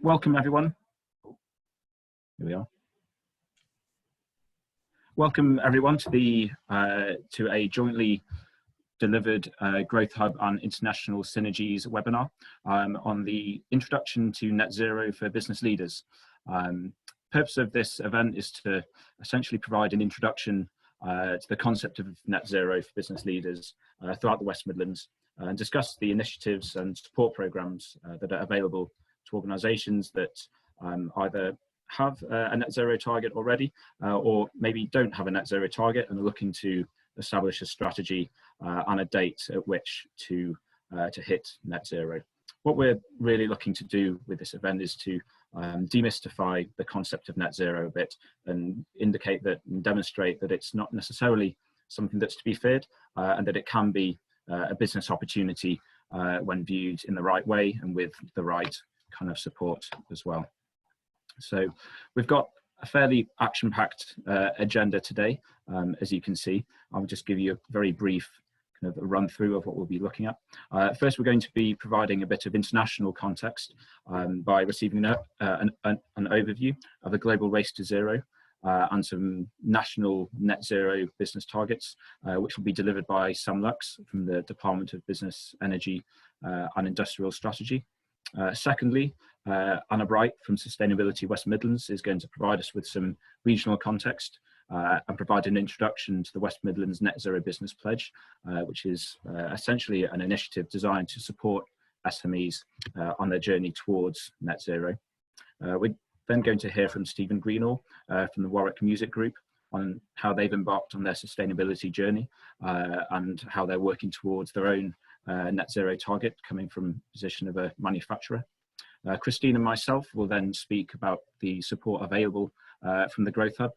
Welcome everyone. Here we are. Welcome everyone to a jointly delivered Growth Hub and International Synergies webinar on the introduction to net zero for business leaders. Purpose of this event is to essentially provide an introduction to the concept of net zero for business leaders throughout the West Midlands and discuss the initiatives and support programs that are available to organisations that either have a net zero target already or maybe don't have a net zero target and are looking to establish a strategy and a date at which to hit net zero. What we're really looking to do with this event is to demystify the concept of net zero a bit and indicate that and demonstrate that it's not necessarily something that's to be feared and that it can be a business opportunity when viewed in the right way and with the right kind of support as well. So we've got a fairly action-packed agenda today, as you can see. I'll just give you a very brief kind of a run through of what we'll be looking at. First, we're going to be providing a bit of international context by receiving an overview of the global race to zero and some national net zero business targets, which will be delivered by Sam Lux from the Department of Business, Energy and Industrial Strategy. Secondly, Anna Bright from Sustainability West Midlands is going to provide us with some regional context and provide an introduction to the West Midlands Net Zero Business Pledge, which is essentially an initiative designed to support SMEs on their journey towards net zero. We're then going to hear from Stephen Greenhall from the Warwick Music Group on how they've embarked on their sustainability journey and how they're working towards their own net zero target coming from a position of a manufacturer. Christine and myself will then speak about the support available from the Growth Hub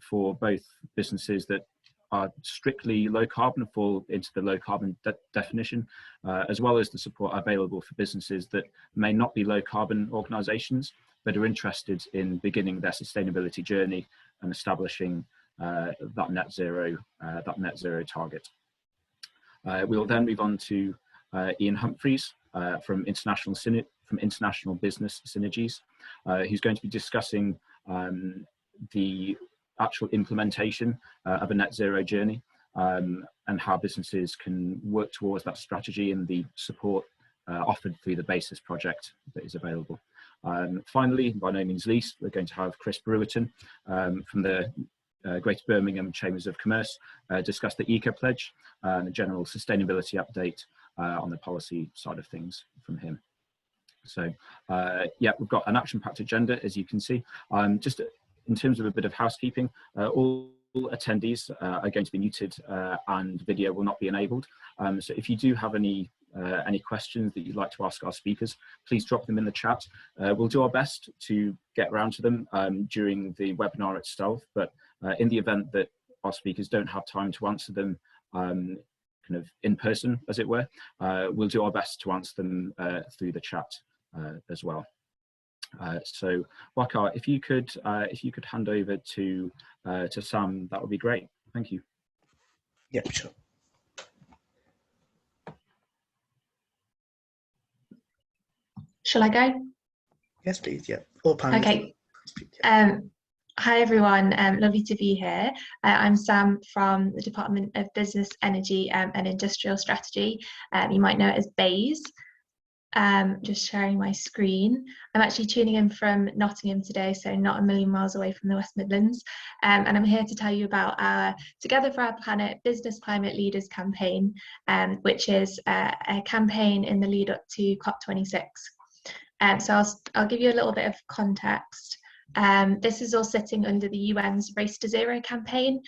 for both businesses that are strictly low carbon, fall into the low carbon definition, as well as the support available for businesses that may not be low carbon organisations, but are interested in beginning their sustainability journey and establishing that net zero target. We'll then move on to Ian Humphries from International Business Synergies, who's going to be discussing the actual implementation of a net zero journey and how businesses can work towards that strategy and the support offered through the BASIS project that is available. Finally, by no means least, we're going to have Chris Brewerton from the Greater Birmingham Chambers of Commerce discuss the Eco Pledge and a general sustainability update on the policy side of things from him. So yeah, we've got an action-packed agenda, as you can see. Just in terms of a bit of housekeeping, all attendees are going to be muted and video will not be enabled. So if you do have any questions that you'd like to ask our speakers, please drop them in the chat. We'll do our best to get around to them during the webinar itself, but in the event that our speakers don't have time to answer them kind of in person, as it were, we'll do our best to answer them through the chat as well. So Wakar, if you could hand over to Sam, that would be great. Thank you. Yeah, sure. Shall I go? Yes, please. Yeah. All panelists. Okay. Hi everyone. Lovely to be here. I'm Sam from the Department of Business, Energy and Industrial Strategy. You might know it as BASE. Just sharing my screen. I'm actually tuning in from Nottingham today, so not a million miles away from the West Midlands. And I'm here to tell you about our Together for Our Planet Business Climate Leaders campaign, which is a campaign in the lead up to COP26. So I'll give you a little bit of context. This is all sitting under the UN's Race to Zero campaign.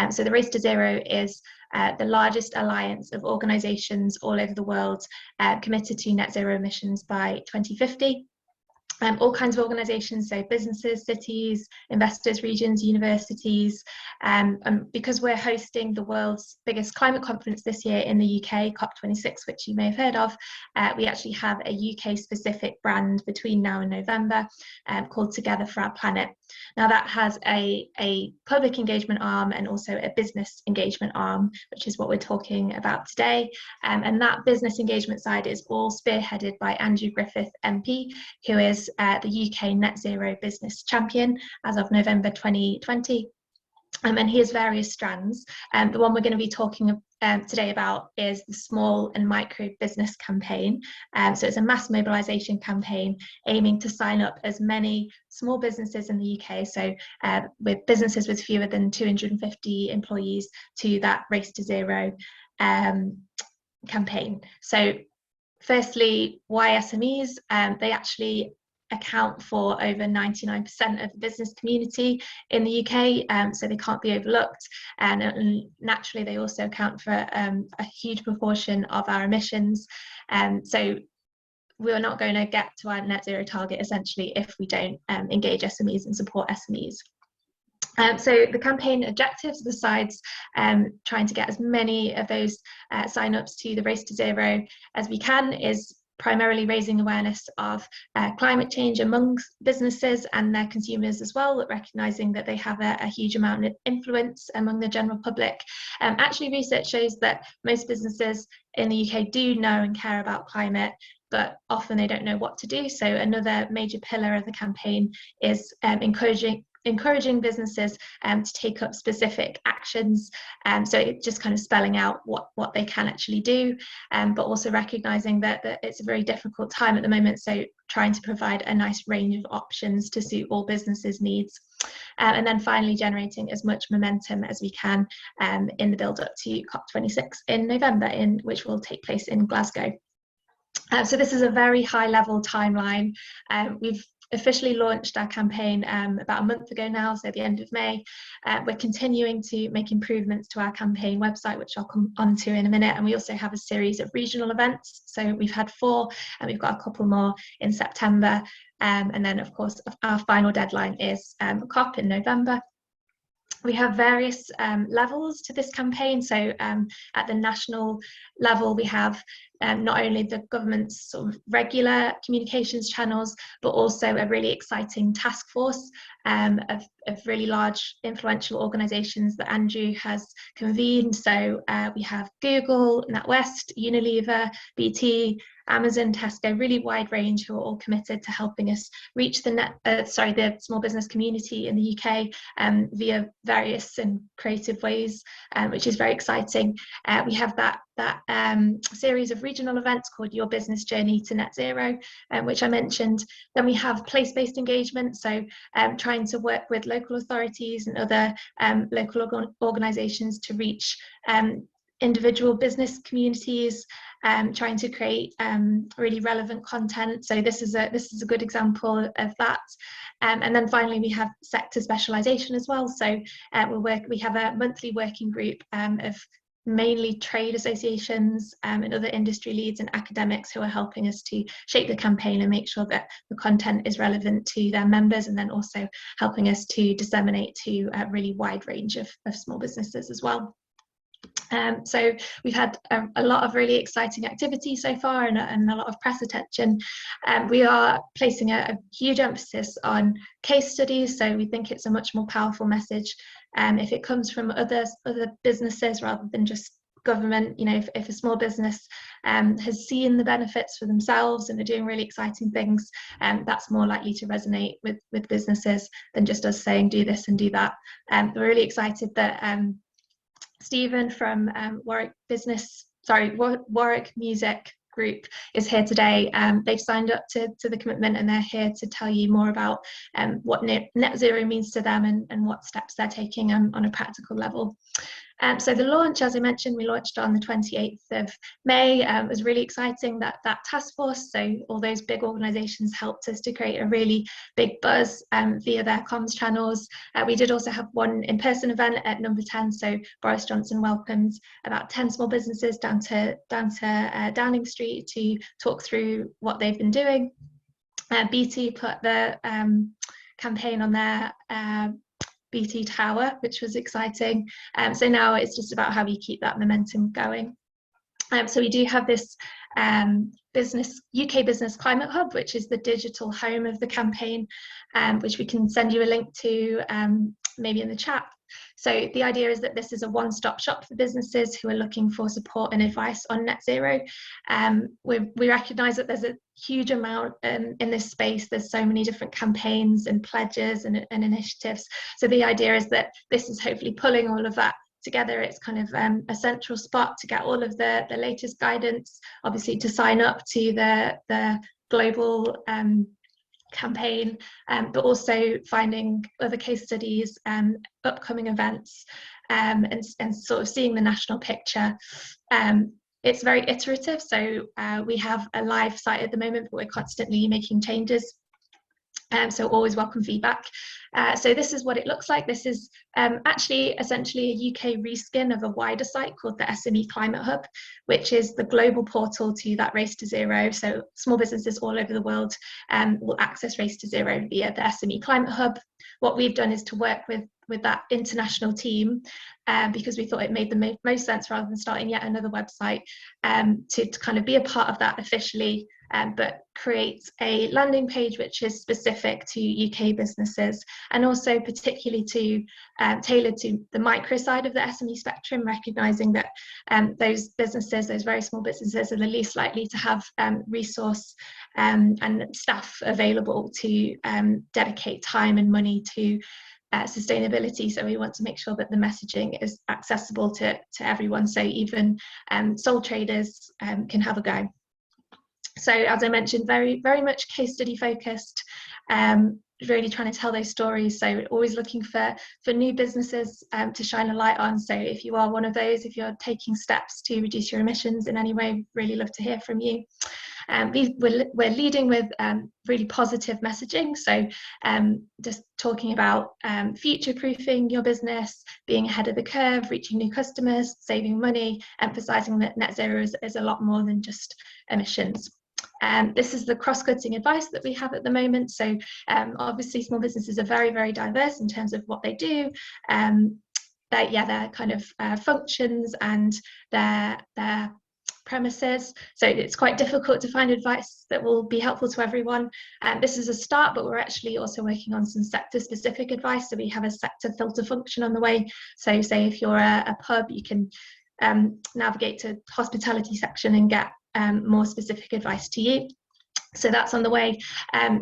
So the Race to Zero is the largest alliance of organisations all over the world committed to net zero emissions by 2050. All kinds of organisations, so businesses, cities, investors, regions, universities. Because we're hosting the world's biggest climate conference this year in the UK, COP26, which you may have heard of, we actually have a UK-specific brand between now and November called Together for Our Planet. Now that has a public engagement arm and also a business engagement arm, which is what we're talking about today. And that business engagement side is all spearheaded by Andrew Griffith MP, who is the UK Net Zero Business Champion as of November 2020. And he has various strands. The one we're going to be talking today about is the Small and Micro Business Campaign. So it's a mass mobilisation campaign aiming to sign up as many small businesses in the UK, so with businesses with fewer than 250 employees, to that Race to Zero campaign. So firstly, why SMEs? They actually account for over 99% of the business community in the UK, so they can't be overlooked, and naturally they also account for a huge proportion of our emissions, so we're not going to get to our net zero target essentially if we don't engage SMEs and support SMEs. So the campaign objectives, besides trying to get as many of those sign-ups to the Race to Zero as we can, is primarily raising awareness of climate change amongst businesses and their consumers as well, recognising that they have a huge amount of influence among the general public. Actually, research shows that most businesses in the UK do know and care about climate, but often they don't know what to do. So another major pillar of the campaign is encouraging businesses to take up specific actions, so it's just kind of spelling out what they can actually do, but also recognising that it's a very difficult time at the moment, so trying to provide a nice range of options to suit all businesses' needs. And then finally generating as much momentum as we can in the build up to COP26 in November, which will take place in Glasgow. So this is a very high level timeline. We've officially launched our campaign about a month ago now, so the end of May. We're continuing to make improvements to our campaign website, which I'll come on to in a minute, and we also have a series of regional events. So we've had 4 and we've got a couple more in September, and then of course our final deadline is COP in November. We have various levels to this campaign. So at the national level, we have not only the government's sort of regular communications channels, but also a really exciting task force of really large influential organisations that Andrew has convened. So we have Google, NatWest, Unilever, BT, Amazon, Tesco, really wide range, who are all committed to helping us reach the small business community in the UK via various and creative ways, which is very exciting. We have that series of regional events called Your Business Journey to Net Zero, which I mentioned. Then we have place-based engagement, so trying to work with local authorities and other local organisations to reach individual business communities, trying to create really relevant content. So this is a good example of that. And then finally we have sector specialisation as well. So we have a monthly working group of mainly trade associations and other industry leads and academics who are helping us to shape the campaign and make sure that the content is relevant to their members, and then also helping us to disseminate to a really wide range of small businesses as well. So we've had a lot of really exciting activity so far, and a lot of press attention. We are placing a huge emphasis on case studies, so we think it's a much more powerful message if it comes from other businesses rather than just government. You know, if a small business has seen the benefits for themselves and are doing really exciting things, that's more likely to resonate with businesses than just us saying do this and do that. We're really excited that Stephen from Warwick Music Group is here today. They've signed up to the commitment, and they're here to tell you more about what net zero means to them and what steps they're taking on a practical level. So the launch, as I mentioned, we launched on the 28th of May. It was really exciting that task force, so all those big organisations helped us to create a really big buzz via their comms channels. We did also have one in-person event at number 10, so Boris Johnson welcomed about 10 small businesses down to Downing Street to talk through what they've been doing. BT put the campaign on their BT Tower, which was exciting. So now it's just about how we keep that momentum going. So we do have this UK Business Climate Hub, which is the digital home of the campaign, which we can send you a link to maybe in the chat. So the idea is that this is a one-stop shop for businesses who are looking for support and advice on net zero. We recognise that there's a huge amount in this space. There's so many different campaigns and pledges and initiatives. So the idea is that this is hopefully pulling all of that together. It's kind of a central spot to get all of the latest guidance, obviously to sign up to the global campaign, but also finding other case studies, upcoming events, and sort of seeing the national picture. It's very iterative, so we have a live site at the moment, but we're constantly making changes. So always welcome feedback. So this is what it looks like. This is actually essentially a UK reskin of a wider site called the SME Climate Hub, which is the global portal to that Race to Zero. So small businesses all over the world will access Race to Zero via the SME Climate Hub. What we've done is to work with that international team, because we thought it made the most sense, rather than starting yet another website, to kind of be a part of that officially, but create a landing page which is specific to UK businesses, and also particularly tailored to the micro side of the SME spectrum, recognising that those businesses, those very small businesses, are the least likely to have resource and staff available to dedicate time and money to sustainability. So we want to make sure that the messaging is accessible to everyone, so even sole traders can have a go. So as I mentioned, very much case study focused, really trying to tell those stories. So always looking for new businesses to shine a light on. So if you are one of those, if you're taking steps to reduce your emissions in any way, really love to hear from you. We're leading with really positive messaging, so just talking about future-proofing your business, being ahead of the curve, reaching new customers, saving money, emphasising that net zero is a lot more than just emissions. This is the cross-cutting advice that we have at the moment. So obviously small businesses are very diverse in terms of what they do. Their kind of functions and their premises, so it's quite difficult to find advice that will be helpful to everyone. This is a start, but we're actually also working on some sector specific advice. So we have a sector filter function on the way. So say if you're a pub, you can navigate to hospitality section and get more specific advice to you. So that's on the way.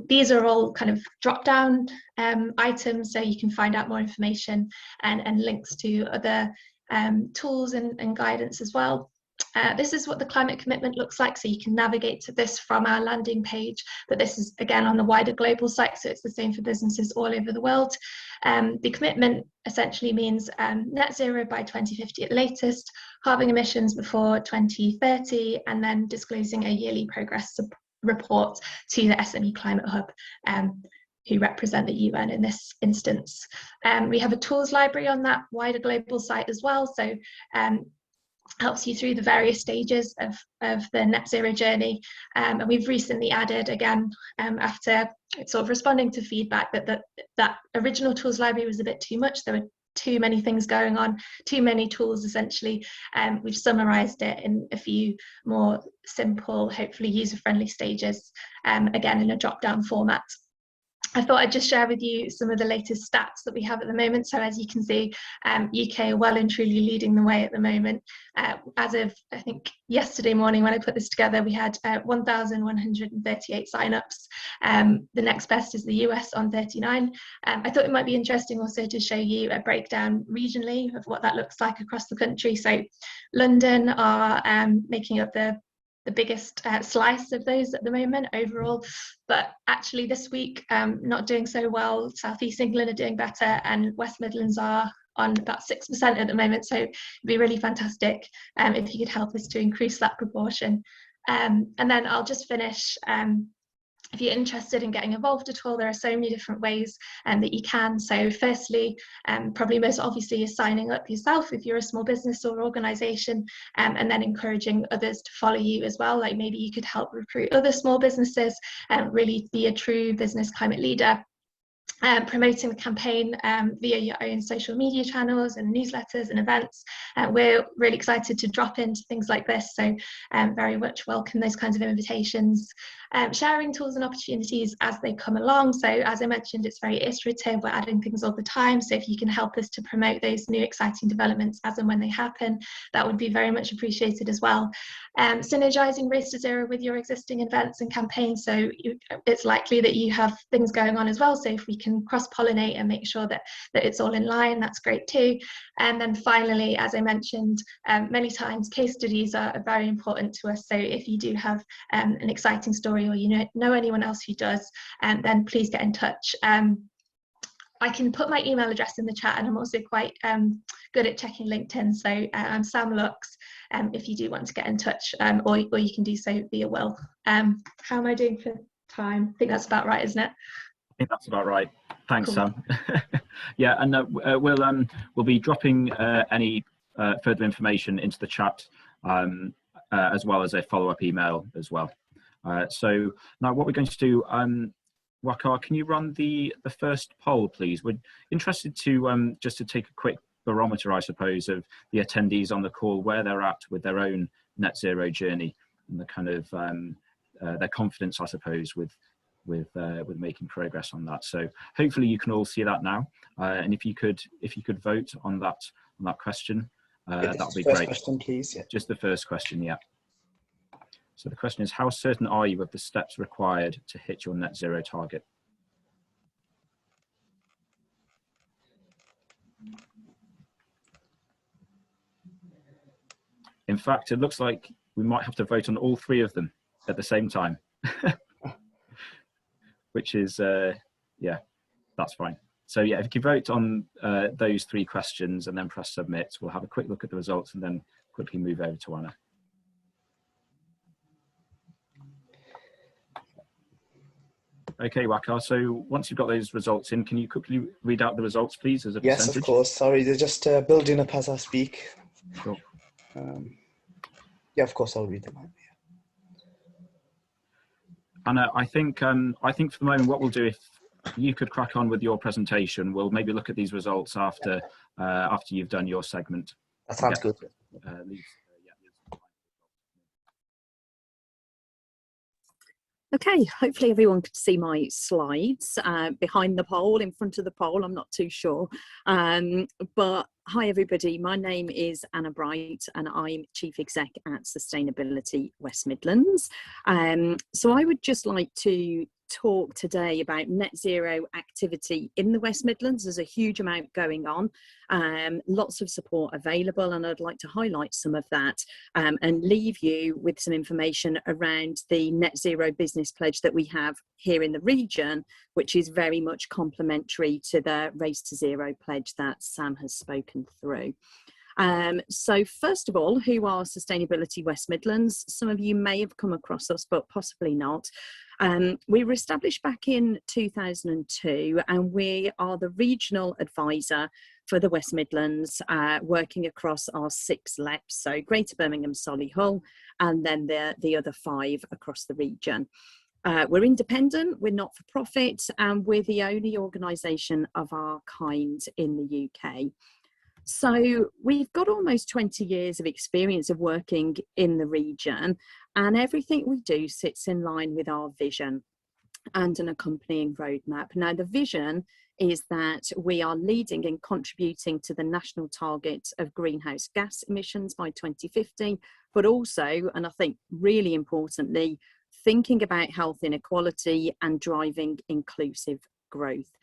These are all kind of drop down items, so you can find out more information and links to other tools and guidance as well. This is what the climate commitment looks like, so you can navigate to this from our landing page, but this is again on the wider global site, so it's the same for businesses all over the world. The commitment essentially means net zero by 2050 at latest, halving emissions before 2030, and then disclosing a yearly progress report to the SME Climate Hub, who represent the UN in this instance. We have a tools library on that wider global site as well, so helps you through the various stages of the net zero journey, and we've recently added, again, after sort of responding to feedback that original tools library was a bit too much. There were too many things going on, too many tools essentially. We've summarised it in a few more simple, hopefully user-friendly stages, again in a drop-down format. I thought I'd just share with you some of the latest stats that we have at the moment. So as you can see, UK are well and truly leading the way at the moment. As of, I think, yesterday morning when I put this together, we had 1,138 sign-ups. The next best is the US on 39. I thought it might be interesting also to show you a breakdown regionally of what that looks like across the country. So London are making up the biggest slice of those at the moment overall, but actually this week not doing so well. South East England are doing better, and West Midlands are on about 6% at the moment, so it'd be really fantastic if you could help us to increase that proportion. And then I'll just finish. If you're interested in getting involved at all, there are so many different ways that you can. So firstly, probably most obviously, is signing up yourself if you're a small business or organisation, and then encouraging others to follow you as well. Like maybe you could help recruit other small businesses and really be a true business climate leader. promoting the campaign via your own social media channels and newsletters and events. We're really excited to drop into things like this, so very much welcome those kinds of invitations. Sharing tools and opportunities as they come along. So as I mentioned, it's very iterative, we're adding things all the time, so if you can help us to promote those new exciting developments as and when they happen, that would be very much appreciated as well. Synergizing Race to Zero with your existing events and campaigns, so it's likely that you have things going on as well, so if we can cross-pollinate and make sure that it's all in line, that's great too. And then finally, as I mentioned many times, case studies are very important to us, so if you do have an exciting story or you know anyone else who does, then please get in touch. I can put my email address in the chat, and I'm also quite good at checking LinkedIn, so I'm Sam Lux, if you do want to get in touch, or you can do so via Will. How am I doing for time? I think that's about right, isn't it? I think that's about right. Thanks, Cool. Sam. Yeah, and we'll be dropping any further information into the chat, as well as a follow-up email as well. So now what we're going to do, Wakar, can you run the first poll, please? We're interested to just to take a quick barometer, I suppose, of the attendees on the call, where they're at with their own net zero journey and the kind of their confidence, I suppose, with making progress on that. So hopefully you can all see that now, and if you could vote on that question, that would be great. First question, please. Yeah. Just the first question, yeah. So the question is, how certain are you of the steps required to hit your net zero target? In fact, it looks like we might have to vote on all three of them at the same time. Which is, yeah, that's fine. So yeah, if you vote on those three questions and then press submit, we'll have a quick look at the results and then quickly move over to Anna. Okay, Wakar, so once you've got those results in, can you quickly read out the results, please, as a percentage? Yes, of course. Sorry, they're just building up as I speak. Sure. Yeah, of course, I'll read them out. Anna, I think for the moment, what we'll do, if you could crack on with your presentation, we'll maybe look at these results after you've done your segment. That sounds good. Okay, hopefully everyone could see my slides behind the poll, in front of the poll, I'm not too sure. But hi everybody, my name is Anna Bright and I'm Chief Exec at Sustainability West Midlands. So I would just like to talk today about net zero activity in the West Midlands. There's a huge amount going on, lots of support available, and I'd like to highlight some of that and leave you with some information around the net zero business pledge that we have here in the region, which is very much complementary to the Race to Zero pledge that Sam has spoken through. So first of all, who are Sustainability West Midlands? Some of you may have come across us, but possibly not. We were established back in 2002 and we are the regional advisor for the West Midlands, working across our 6 LEPs, so Greater Birmingham, Solihull, and then the other 5 across the region. We're independent, we're not for profit, and we're the only organisation of our kind in the UK. So we've got almost 20 years of experience of working in the region, and everything we do sits in line with our vision and an accompanying roadmap. Now, the vision is that we are leading and contributing to the national target of greenhouse gas emissions by 2050, but also, and I think really importantly, thinking about health inequality and driving inclusive growth.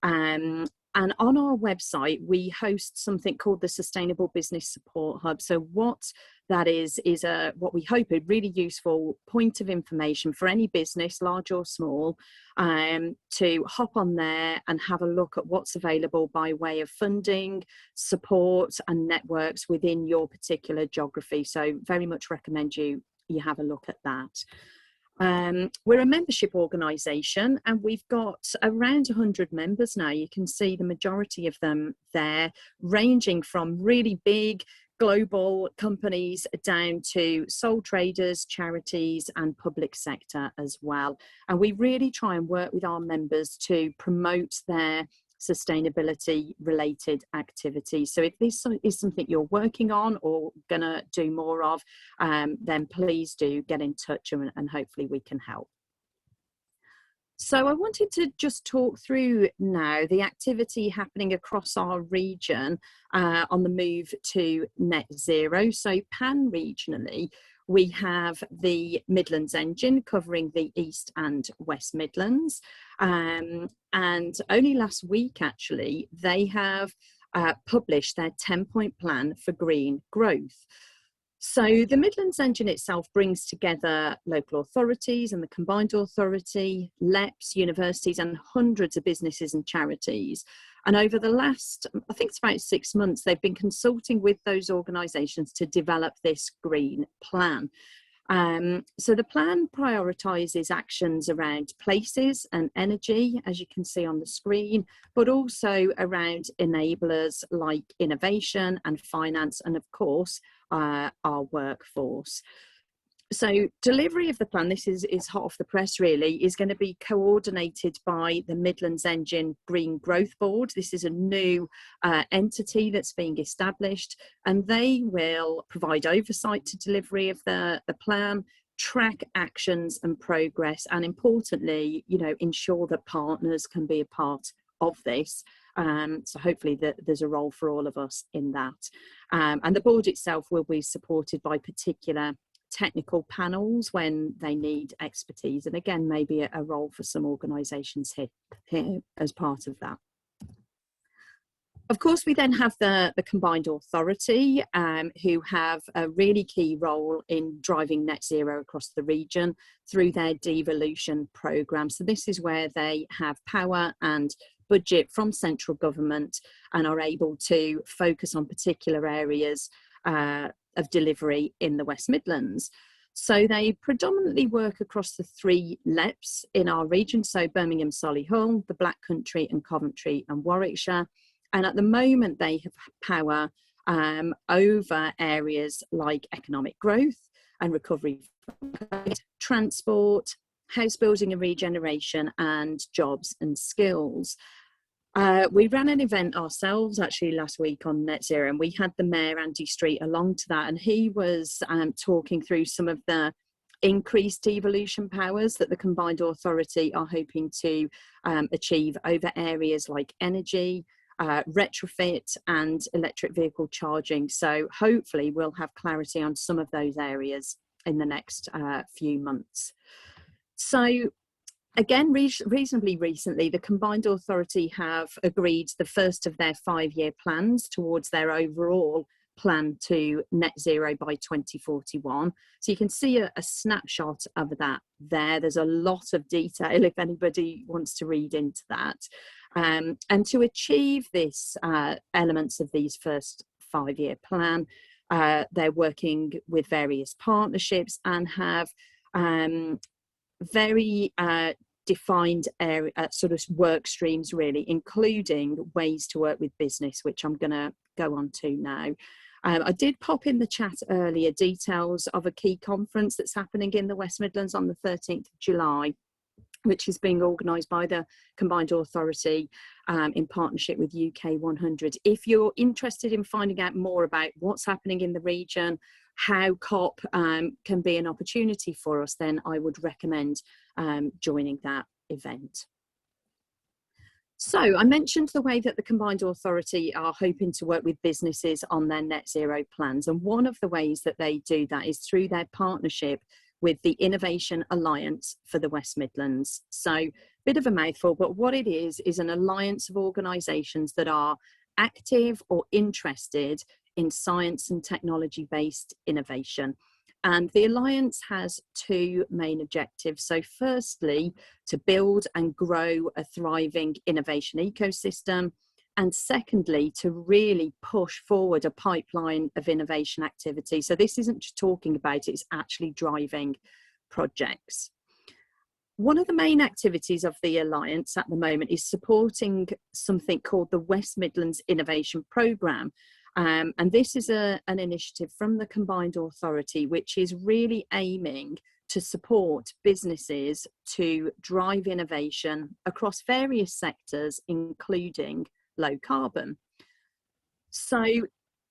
And on our website, we host something called the Sustainable Business Support Hub. So what that is what we hope a really useful point of information for any business, large or small, to hop on there and have a look at what's available by way of funding, support and networks within your particular geography. So very much recommend you have a look at that. We're a membership organisation and we've got around 100 members now. You can see the majority of them there, ranging from really big global companies down to sole traders, charities and public sector as well. And we really try and work with our members to promote their sustainability related activities. So if this is something you're working on or gonna do more of, then please do get in touch and hopefully we can help. So I wanted to just talk through now the activity happening across our region on the move to net zero. So pan-regionally, we have the Midlands Engine covering the East and West Midlands. And only last week, actually, they have published their 10-point plan for green growth. So the Midlands Engine itself brings together local authorities and the Combined Authority, LEPs, universities and hundreds of businesses and charities. And over the last, I think it's about 6 months, they've been consulting with those organisations to develop this green plan. So the plan prioritises actions around places and energy, as you can see on the screen, but also around enablers like innovation and finance and, of course, our workforce. So delivery of the plan, this is hot off the press really, is going to be coordinated by the Midlands Engine Green Growth Board. This is a new entity that's being established, and they will provide oversight to delivery of the plan, track actions and progress, and importantly, you know, ensure that partners can be a part of this. So hopefully there's a role for all of us in that. And the board itself will be supported by particular technical panels when they need expertise, and again maybe a role for some organisations here as part of that. Of course, we then have the Combined Authority, who have a really key role in driving net zero across the region through their devolution programme. So this is where they have power and budget from central government and are able to focus on particular areas of delivery in the West Midlands. So they predominantly work across the 3 LEPs in our region, so Birmingham, Solihull, the Black Country and Coventry and Warwickshire. And at the moment they have power over areas like economic growth and recovery, transport, house building and regeneration, and jobs and skills. We ran an event ourselves actually last week on net zero, and we had the Mayor Andy Street along to that, and he was talking through some of the increased devolution powers that the Combined Authority are hoping to achieve over areas like energy, retrofit and electric vehicle charging. So hopefully we'll have clarity on some of those areas in the next few months. So again, reasonably recently, the Combined Authority have agreed the first of their 5-year plans towards their overall plan to net zero by 2041. So you can see a snapshot of that there. There's a lot of detail if anybody wants to read into that. And to achieve this elements of these first 5-year plan, they're working with various partnerships and have very defined area, sort of work streams really, including ways to work with business, which I'm going to go on to now. I did pop in the chat earlier details of a key conference that's happening in the West Midlands on the 13th of July, which is being organised by the Combined Authority in partnership with UK 100. If you're interested in finding out more about what's happening in the region, how COP can be an opportunity for us, then I would recommend joining that event. So I mentioned the way that the Combined Authority are hoping to work with businesses on their net zero plans. And one of the ways that they do that is through their partnership with the Innovation Alliance for the West Midlands. So bit of a mouthful, but what it is an alliance of organisations that are active or interested in science and technology-based innovation. And the Alliance has 2 main objectives. So firstly, to build and grow a thriving innovation ecosystem. And secondly, to really push forward a pipeline of innovation activity. So this isn't just talking about it, it's actually driving projects. One of the main activities of the Alliance at the moment is supporting something called the West Midlands Innovation Programme. And this is an initiative from the Combined Authority, which is really aiming to support businesses to drive innovation across various sectors, including low carbon. So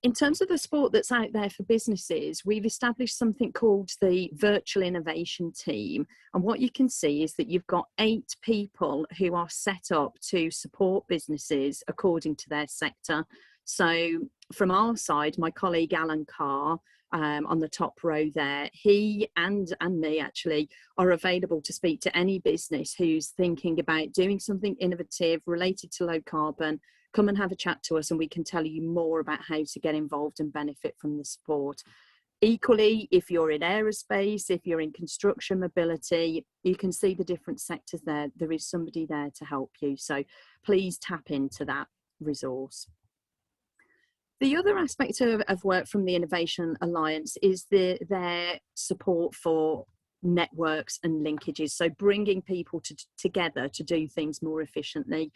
in terms of the support that's out there for businesses, we've established something called the Virtual Innovation Team. And what you can see is that you've got 8 people who are set up to support businesses according to their sector. So from our side, my colleague Alan Carr, on the top row there, he and me actually are available to speak to any business who's thinking about doing something innovative related to low carbon. Come and have a chat to us and we can tell you more about how to get involved and benefit from the support. Equally, if you're in aerospace, if you're in construction mobility, you can see the different sectors there. There is somebody there to help you. So please tap into that resource. The other aspect of work from the Innovation Alliance is their support for networks and linkages. So bringing people together to do things more efficiently.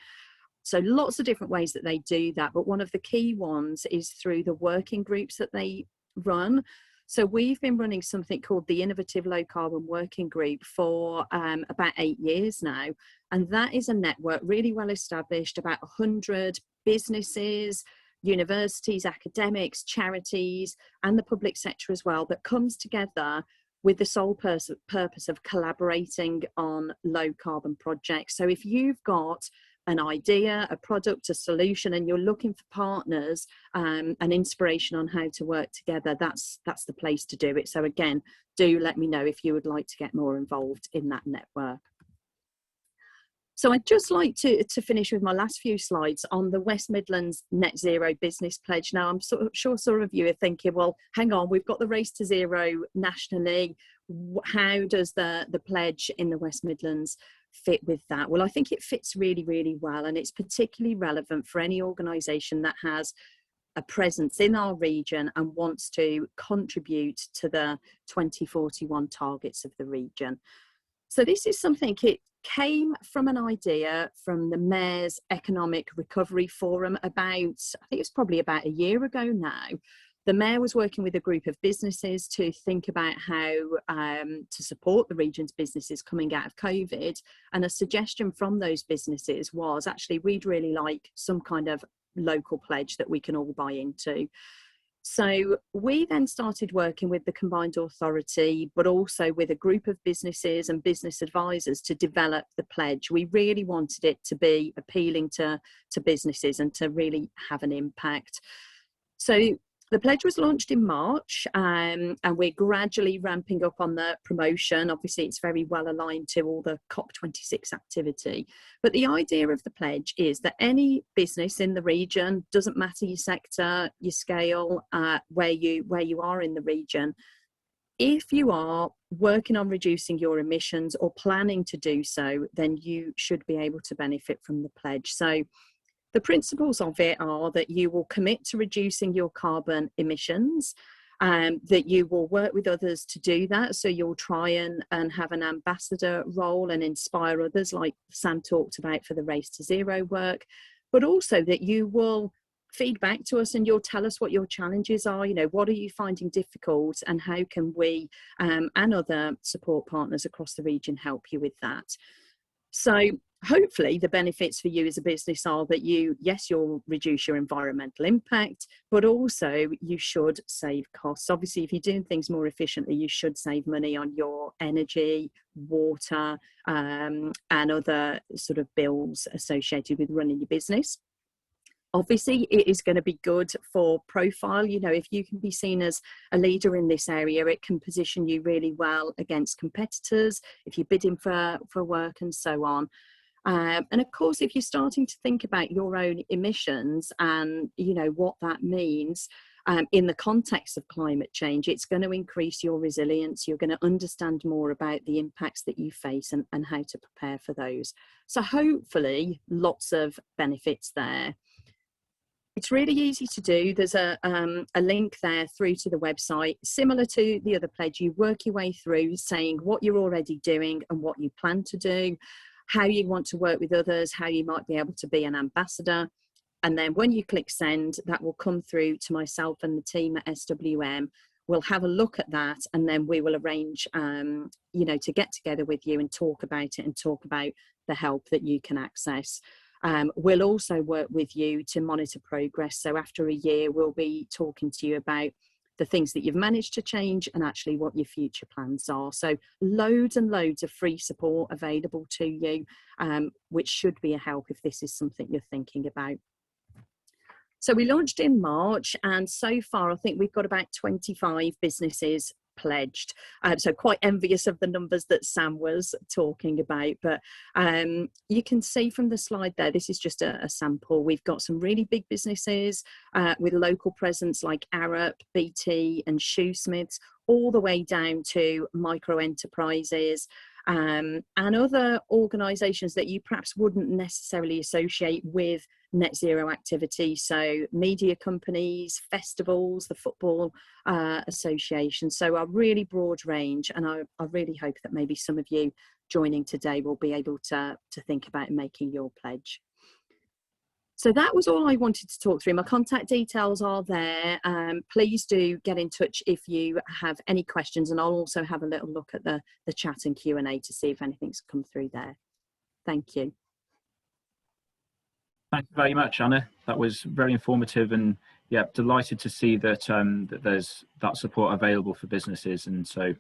So lots of different ways that they do that, but one of the key ones is through the working groups that they run. So we've been running something called the Innovative Low Carbon Working Group for about 8 years now. And that is a network really well established, about 100 businesses, universities, academics, charities, and the public sector as well, that comes together with the sole purpose of collaborating on low carbon projects. So if you've got an idea, a product, a solution, and you're looking for partners and inspiration on how to work together, that's the place to do it. So again, do let me know if you would like to get more involved in that network. So I'd just like to finish with my last few slides on the West Midlands Net Zero Business Pledge. Now, I'm sure some of you are thinking, well, hang on, we've got the Race to Zero nationally. How does the pledge in the West Midlands fit with that? Well, I think it fits really, really well, and it's particularly relevant for any organisation that has a presence in our region and wants to contribute to the 2041 targets of the region. So this is something, it came from an idea from the Mayor's Economic Recovery Forum about, I think it's probably about a year ago now. The Mayor was working with a group of businesses to think about how to support the region's businesses coming out of COVID. And a suggestion from those businesses was actually, we'd really like some kind of local pledge that we can all buy into. So we then started working with the Combined Authority, but also with a group of businesses and business advisors to develop the pledge. We really wanted it to be appealing to businesses and to really have an impact. So the pledge was launched in March, and we're gradually ramping up on the promotion. Obviously, it's very well aligned to all the COP26 activity. But the idea of the pledge is that any business in the region, doesn't matter your sector, your scale, where you are in the region, if you are working on reducing your emissions or planning to do so, then you should be able to benefit from the pledge. So the principles of it are that you will commit to reducing your carbon emissions, that you will work with others to do that. So you'll try and have an ambassador role and inspire others, like Sam talked about for the Race to Zero work, but also that you will feed back to us and you'll tell us what your challenges are. You know, what are you finding difficult, and how can we and other support partners across the region help you with that? So hopefully the benefits for you as a business are that you'll reduce your environmental impact, but also you should save costs. Obviously, if you're doing things more efficiently, you should save money on your energy, water, and other sort of bills associated with running your business. Obviously, it is going to be good for profile. You know, if you can be seen as a leader in this area, it can position you really well against competitors, if you're bidding for work and so on. And of course, if you're starting to think about your own emissions and, you know, what that means in the context of climate change, it's going to increase your resilience. You're going to understand more about the impacts that you face and how to prepare for those. So hopefully lots of benefits there. It's really easy to do. There's a link there through to the website. Similar to the other pledge, you work your way through saying what you're already doing and what you plan to do, how you want to work with others, how you might be able to be an ambassador. And then when you click send, that will come through to myself and the team at SWM. We'll have a look at that, and then we will arrange, you know, to get together with you and talk about it and talk about the help that you can access. We'll also work with you to monitor progress. So after a year, we'll be talking to you about the things that you've managed to change and actually what your future plans are. So loads and loads of free support available to you, which should be a help if this is something you're thinking about. So we launched in March, and so far I think we've got about 25 businesses pledged. So quite envious of the numbers that Sam was talking about, but you can see from the slide there, this is just a sample. We've got some really big businesses with local presence like Arup, BT and Shoesmiths, all the way down to micro enterprises and other organisations that you perhaps wouldn't necessarily associate with net zero activity. So media companies, festivals, the football association. So a really broad range, and I really hope that maybe some of you joining today will be able to think about making your pledge. So that was all I wanted to talk through. My contact details are there. Please do get in touch if you have any questions, and I'll also have a little look at the chat and Q&A to see if anything's come through there. Thank you. Thank you very much, Anna. That was very informative, and yeah, delighted to see that that there's that support available for businesses. And so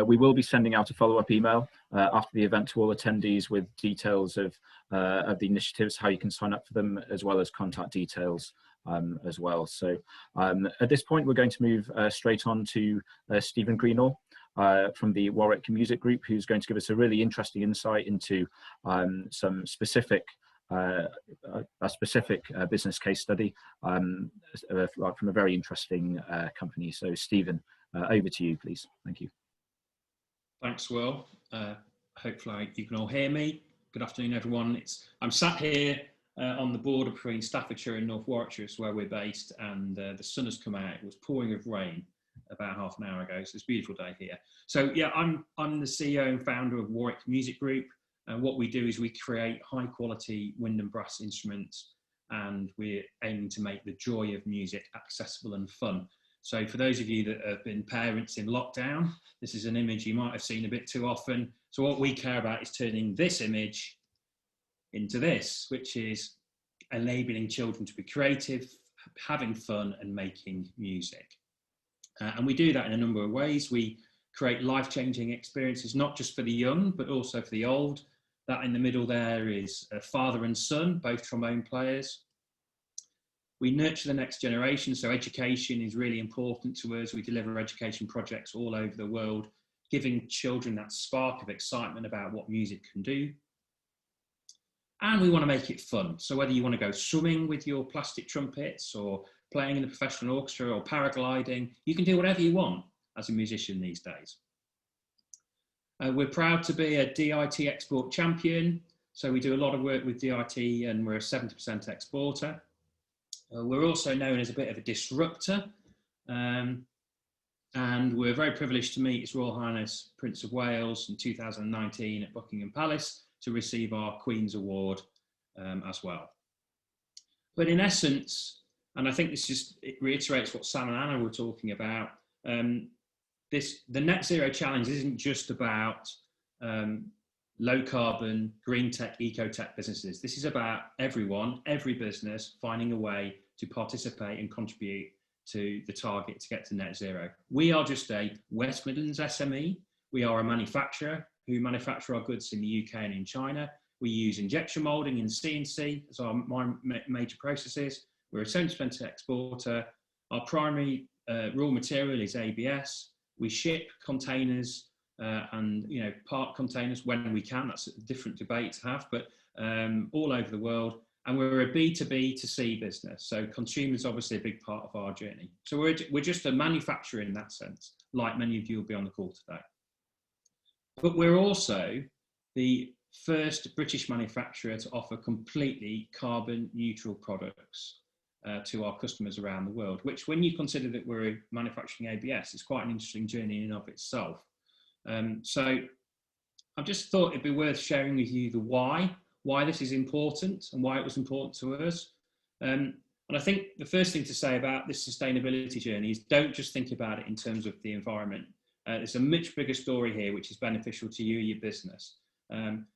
we will be sending out a follow-up email after the event to all attendees with details of the initiatives, how you can sign up for them, as well as contact details as well. So at this point, we're going to move straight on to Stephen Greenhall from the Warwick Music Group, who's going to give us a really interesting insight into some specific business case study from a very interesting company. So Stephen, over to you, please. Thank you. Thanks, Will. Hopefully you can all hear me. Good afternoon, everyone. I'm sat here on the border between Staffordshire and North Warwickshire, where we're based, and the sun has come out. It was pouring with rain about half an hour ago, so it's a beautiful day here. So yeah, I'm the CEO and founder of Warwick Music Group. And what we do is we create high quality wind and brass instruments, and we're aiming to make the joy of music accessible and fun. So for those of you that have been parents in lockdown, this is an image you might have seen a bit too often. So what we care about is turning this image into this, which is enabling children to be creative, having fun and making music. And we do that in a number of ways. We create life-changing experiences, not just for the young, but also for the old. That in the middle there is a father and son, both trombone players. We nurture the next generation, so education is really important to us. We deliver education projects all over the world, giving children that spark of excitement about what music can do. And we want to make it fun. So whether you want to go swimming with your plastic trumpets, or playing in a professional orchestra, or paragliding, you can do whatever you want as a musician these days. We're proud to be a Dit Export Champion. So we do a lot of work with Dit, and we're a 70% exporter. We're also known as a bit of a disruptor. And we're very privileged to meet His Royal Highness Prince of Wales in 2019 at Buckingham Palace to receive our Queen's Award as well. But in essence, and I think it reiterates what Sam and Anna were talking about, the net zero challenge isn't just about low carbon, green tech, eco tech businesses. This is about everyone, every business finding a way to participate and contribute to the target to get to net zero. We are just a West Midlands SME. We are a manufacturer who manufacture our goods in the UK and in China. We use injection molding and CNC as our major processes. We're a 70% exporter. Our primary raw material is ABS. We ship containers and part containers when we can. That's a different debate to have, but all over the world. And we're a B2B2C business. So consumers obviously a big part of our journey. So we're just a manufacturer in that sense, like many of you will be on the call today. But we're also the first British manufacturer to offer completely carbon neutral products to our customers around the world, which when you consider that we're manufacturing ABS, is quite an interesting journey in and of itself. So I just thought it'd be worth sharing with you the why why this is important and why it was important to us. And I think the first thing to say about this sustainability journey is don't just think about it in terms of the environment. There's a much bigger story here which is beneficial to you and your business.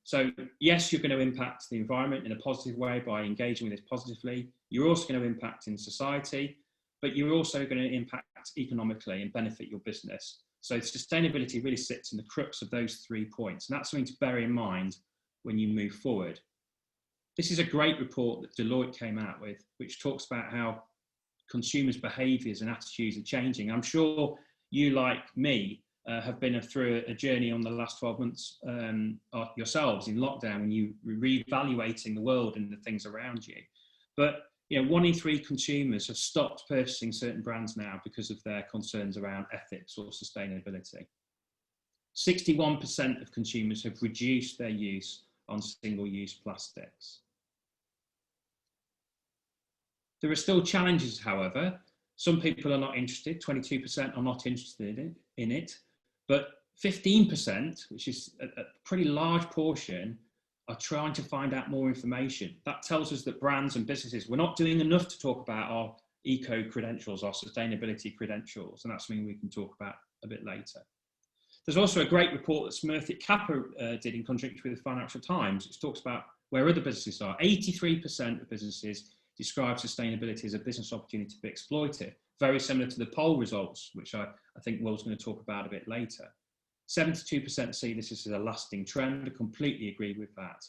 So yes, you're going to impact the environment in a positive way by engaging with it positively. You're also going to impact in society, but you're also going to impact economically and benefit your business. So sustainability really sits in the crux of those 3 points, and that's something to bear in mind when you move forward. This is a great report that Deloitte came out with, which talks about how consumers' behaviours and attitudes are changing. I'm sure you, like me, have been through a journey on the last 12 months yourselves in lockdown, when you were reevaluating the world and the things around you. But 1 in 3 consumers have stopped purchasing certain brands now because of their concerns around ethics or sustainability. 61% of consumers have reduced their use on single-use plastics. There are still challenges, however. Some people are not interested, 22% are not interested in it, but 15%, which is a pretty large portion, are trying to find out more information. That tells us that brands and businesses, we're not doing enough to talk about our eco-credentials, our sustainability credentials, and that's something we can talk about a bit later. There's also a great report that Smurfit Kappa did in conjunction with the Financial Times, which talks about where other businesses are. 83% of businesses describe sustainability as a business opportunity to be exploited, very similar to the poll results, which I think Will's going to talk about a bit later. 72% see this as a lasting trend. I completely agree with that.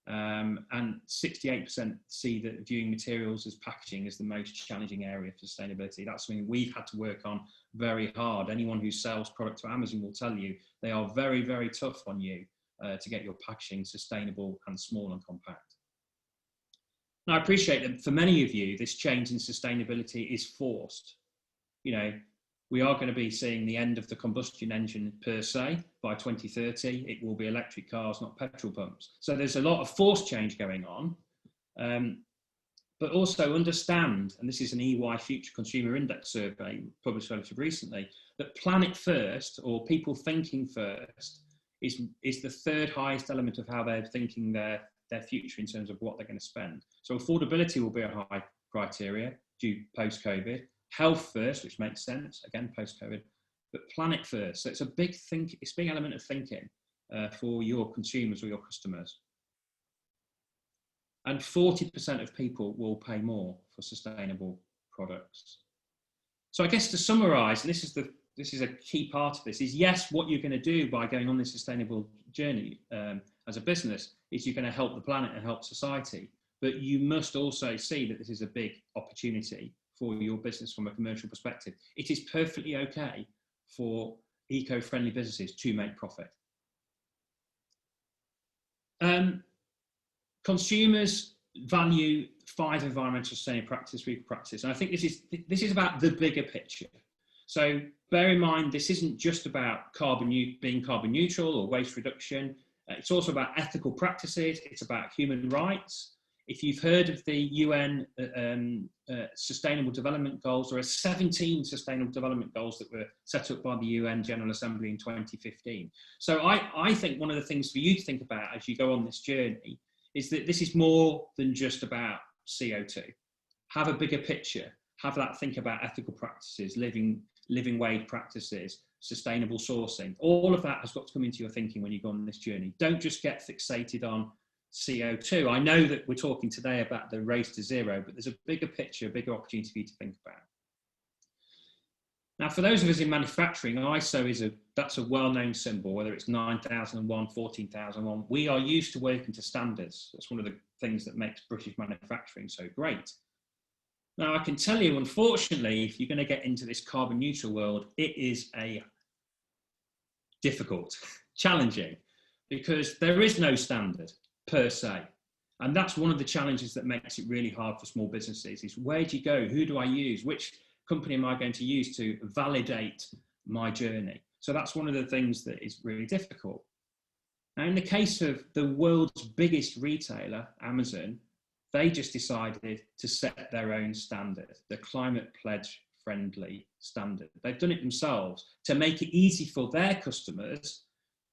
And 68% see that viewing materials as packaging is the most challenging area for sustainability. That's something we've had to work on very hard. Anyone who sells product to Amazon will tell you they are very, very tough on you to get your packaging sustainable and small and compact. Now, I appreciate that for many of you, this change in sustainability is forced. We are going to be seeing the end of the combustion engine per se. By 2030, it will be electric cars, not petrol pumps. So there's a lot of forced change going on, but also understand, and this is an EY Future Consumer Index survey published relatively recently, that planet first, or people thinking first, is the 3rd highest element of how they're thinking their future in terms of what they're going to spend. So affordability will be a high criteria due post-COVID. Health first, which makes sense, again, post-COVID, but planet first. So it's a big element of thinking for your consumers or your customers. And 40% of people will pay more for sustainable products. So I guess to summarize, and this is a key part of this, is yes, what you're going to do by going on this sustainable journey as a business is you're going to help the planet and help society, but you must also see that this is a big opportunity for your business from a commercial perspective. It is perfectly okay for eco-friendly businesses to make profit. Consumers value 5 environmental sustainable practices we practice, and I think this is about the bigger picture. So bear in mind, this isn't just about being carbon neutral or waste reduction. It's also about ethical practices. It's about human rights. If you've heard of the UN Sustainable Development Goals, there are 17 Sustainable Development Goals that were set up by the UN General Assembly in 2015. So I think one of the things for you to think about as you go on this journey is that this is more than just about CO2. Have a bigger picture. Have that think about ethical practices, living wage practices, sustainable sourcing. All of that has got to come into your thinking when you go on this journey. Don't just get fixated on CO2. I know that we're talking today about the race to zero, but there's a bigger picture, a bigger opportunity for you to think about. Now, for those of us in manufacturing, ISO that's a well-known symbol, whether it's 9001, 14001. We are used to working to standards. That's one of the things that makes British manufacturing so great. Now, I can tell you, unfortunately, if you're going to get into this carbon neutral world, it is difficult, challenging, because there is no standard per se. And that's one of the challenges that makes it really hard for small businesses is where do you go? Who do I use? Which company am I going to use to validate my journey? So that's one of the things that is really difficult. Now, in the case of the world's biggest retailer, Amazon, they just decided to set their own standard, the Climate Pledge Friendly standard. They've done it themselves to make it easy for their customers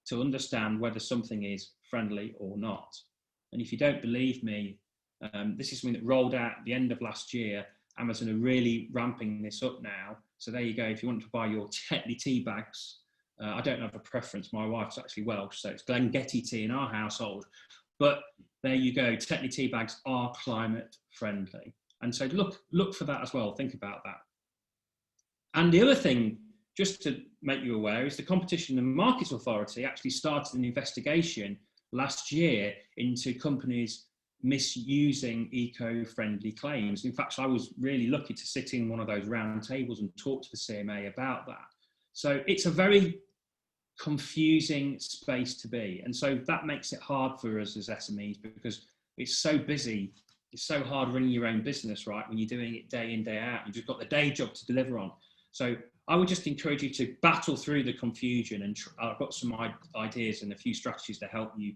to understand whether something is friendly or not. And if you don't believe me, this is something that rolled out at the end of last year. Amazon are really ramping this up now. So there you go. If you want to buy your Tetley tea bags, I don't have a preference. My wife's actually Welsh, so it's Glengettie tea in our household. But there you go. Tetley tea bags are climate friendly. And so look for that as well. Think about that. And the other thing, just to make you aware, is the Competition and Markets Authority actually started an investigation last year into companies misusing eco-friendly claims. In fact, I was really lucky to sit in one of those round tables and talk to the CMA about that. So it's a very confusing space to be. And so that makes it hard for us as SMEs, because it's so busy. It's so hard running your own business, right? When you're doing it day in, day out, you've just got the day job to deliver on. So I would just encourage you to battle through the confusion, and I've got some ideas and a few strategies to help you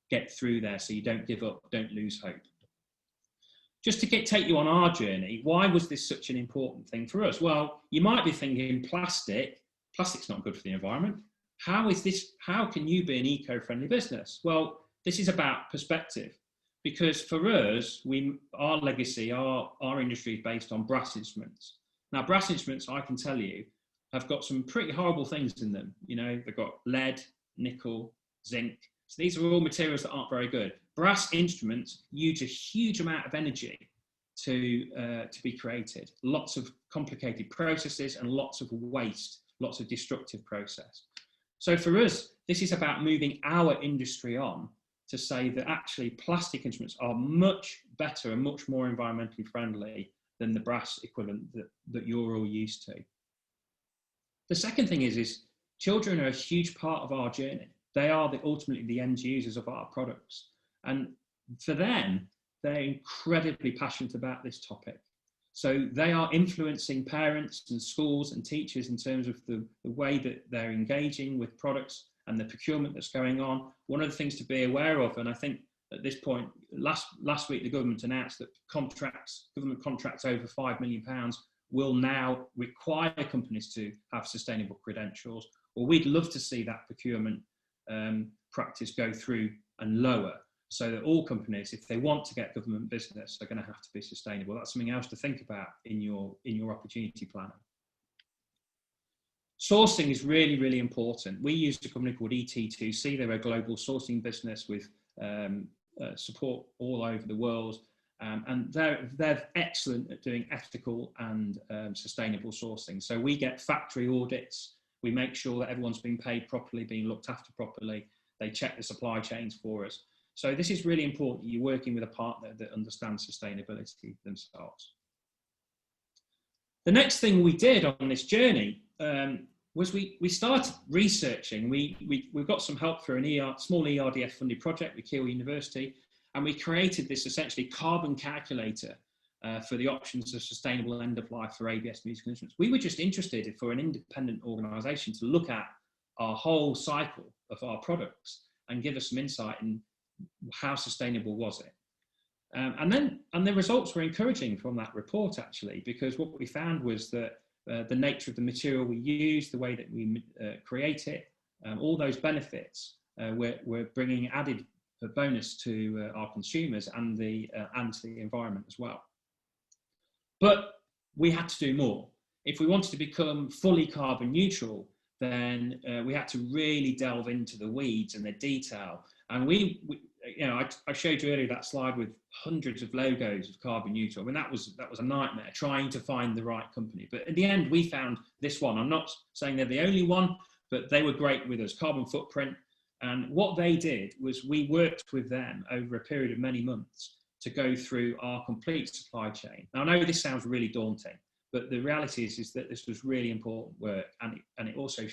get through there so you don't give up, don't lose hope. Just to take you on our journey, why was this such an important thing for us? Well, you might be thinking plastic's not good for the environment. How can you be an eco-friendly business? Well, this is about perspective, because for us, our legacy, our industry is based on brass instruments. Now, brass instruments, I can tell you, have got some pretty horrible things in them. You know, they've got lead, nickel, zinc. So these are all materials that aren't very good. Brass instruments use a huge amount of energy to be created. Lots of complicated processes and lots of waste, lots of destructive process. So for us, this is about moving our industry on to say that actually plastic instruments are much better and much more environmentally friendly than the brass equivalent that you're all used to. The second thing is children are a huge part of our journey. They are ultimately the end users of our products. And for them, they're incredibly passionate about this topic. So they are influencing parents and schools and teachers in terms of the way that they're engaging with products and the procurement that's going on. One of the things to be aware of, and I think at this point, last week the government announced that government contracts over £5 million will now require companies to have sustainable credentials. Well, we'd love to see that procurement practice go through and lower, so that all companies, if they want to get government business, are going to have to be sustainable. That's something else to think about in your opportunity planning. Sourcing is really, really important. We used a company called ET2C. They're a global sourcing business with support all over the world. And they're excellent at doing ethical and sustainable sourcing. So we get factory audits. We make sure that everyone's being paid properly, being looked after properly. They check the supply chains for us. So this is really important. You're working with a partner that understands sustainability themselves. The next thing we did on this journey was we started researching. We've got some help through a small ERDF funded project with Keele University, and we created this essentially carbon calculator for the options of sustainable end of life for ABS musical instruments. We were just interested for an independent organisation to look at our whole cycle of our products and give us some insight in how sustainable was it. And the results were encouraging from that report, actually, because what we found was that the nature of the material we use, the way that we create it, all those benefits we're bringing added bonus to our consumers and to the environment as well. But we had to do more. If we wanted to become fully carbon neutral, then we had to really delve into the weeds and the detail. And I showed you earlier that slide with hundreds of logos of carbon neutral. I mean, that was a nightmare trying to find the right company. But in the end, we found this one. I'm not saying they're the only one, but they were great with us. Carbon Footprint. And what they did was we worked with them over a period of many months to go through our complete supply chain. Now, I know this sounds really daunting, but the reality is that this was really important work, and it also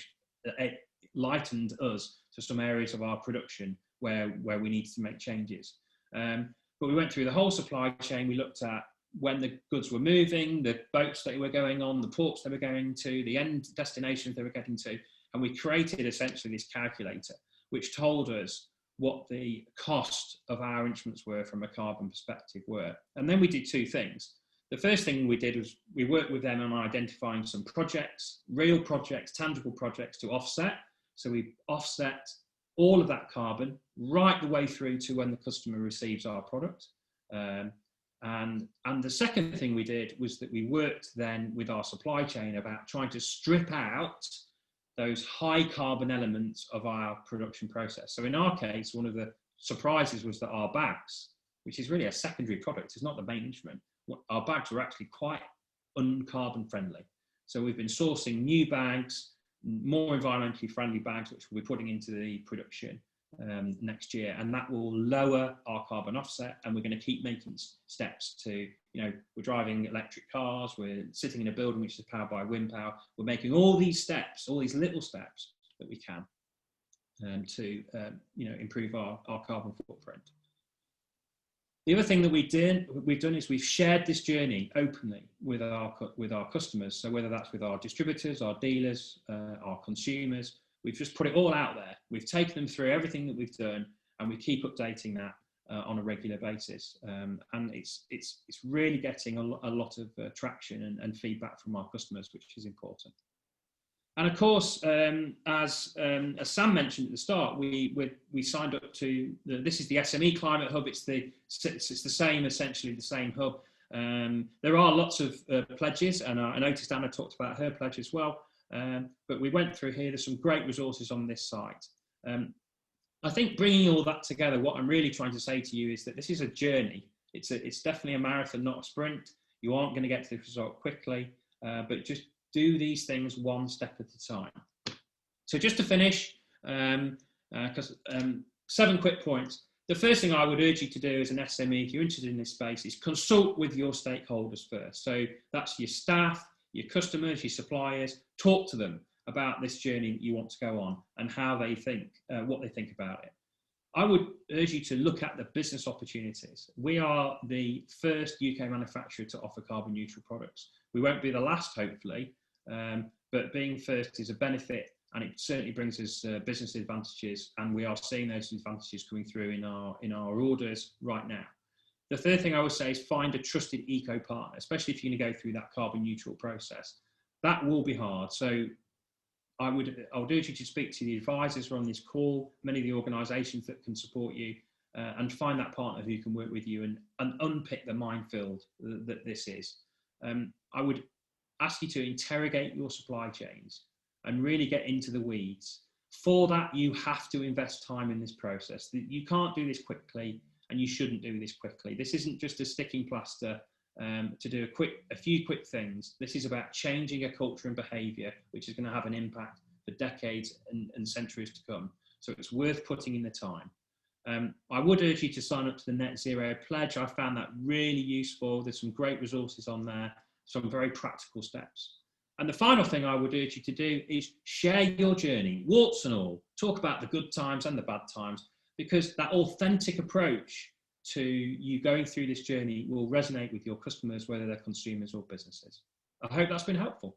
lightened us to some areas of our production where we needed to make changes. But we went through the whole supply chain. We looked at when the goods were moving, the boats that were going on, the ports they were going to, the end destinations they were getting to, and we created essentially this calculator which told us what the cost of our instruments were from a carbon perspective were. And then we did two things. The first thing we did was we worked with them on identifying some projects, real projects, tangible projects to offset. So we offset all of that carbon right the way through to when the customer receives our product. And the second thing we did was that we worked then with our supply chain about trying to strip out those high carbon elements of our production process. So in our case, one of the surprises was that our bags, which is really a secondary product, it's not the main instrument, our bags were actually quite uncarbon friendly. So we've been sourcing new bags, more environmentally friendly bags, which we'll be putting into the production next year, and that will lower our carbon offset. And we're going to keep making steps to, we're driving electric cars, we're sitting in a building which is powered by wind power. We're making all these steps, all these little steps that we can to improve our carbon footprint. The other thing that we've done is we've shared this journey openly with our customers. So whether that's with our distributors, our dealers, our consumers, we've just put it all out there. We've taken them through everything that we've done, and we keep updating that on a regular basis. And it's really getting a lot of traction and feedback from our customers, which is important. And of course, as Sam mentioned at the start, we signed up to this is the SME Climate Hub. It's the same, essentially the same hub. There are lots of pledges, and I noticed Anna talked about her pledge as well. But we went through here. There's some great resources on this site. I think bringing all that together, what I'm really trying to say to you is that this is a journey. It's definitely a marathon, not a sprint. You aren't going to get to the result quickly, but just do these things one step at a time. So just to finish, 7 quick points. The first thing I would urge you to do as an SME, if you're interested in this space, is consult with your stakeholders first. So that's your staff, your customers, your suppliers. Talk to them about this journey that you want to go on and how they think, what they think about it. I would urge you to look at the business opportunities. We are the first UK manufacturer to offer carbon neutral products. We won't be the last, hopefully, but being first is a benefit, and it certainly brings us business advantages, and we are seeing those advantages coming through in our orders right now. The third thing I would say is find a trusted eco partner, especially if you're going to go through that carbon neutral process. That will be hard. So I would urge you to speak to the advisors who are on this call, many of the organisations that can support you, and find that partner who can work with you and unpick the minefield that this is. I would ask you to interrogate your supply chains and really get into the weeds. For that, you have to invest time in this process. You can't do this quickly, and you shouldn't do this quickly. This isn't just a sticking plaster to do a few quick things. This is about changing a culture and behaviour, which is going to have an impact for decades and centuries to come. So it's worth putting in the time. I would urge you to sign up to the Net Zero Pledge. I found that really useful. There's some great resources on there, some very practical steps. And the final thing I would urge you to do is share your journey, warts and all. Talk about the good times and the bad times, because that authentic approach to you going through this journey will resonate with your customers, whether they're consumers or businesses. I hope that's been helpful.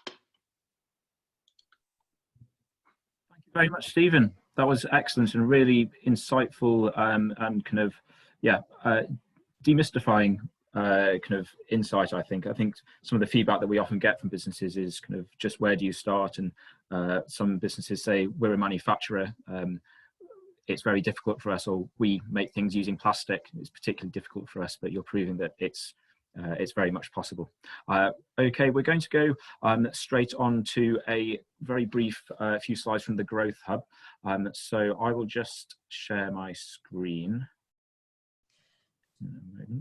Thank you very much, Stephen. That was excellent and really insightful and kind of, demystifying kind of insight. I think some of the feedback that we often get from businesses is kind of just where do you start, and some businesses say we're a manufacturer, it's very difficult for us, or we make things using plastic, it's particularly difficult for us, but you're proving that it's very much possible. Okay, we're going to go straight on to a very brief few slides from the Growth Hub. So I will just share my screen.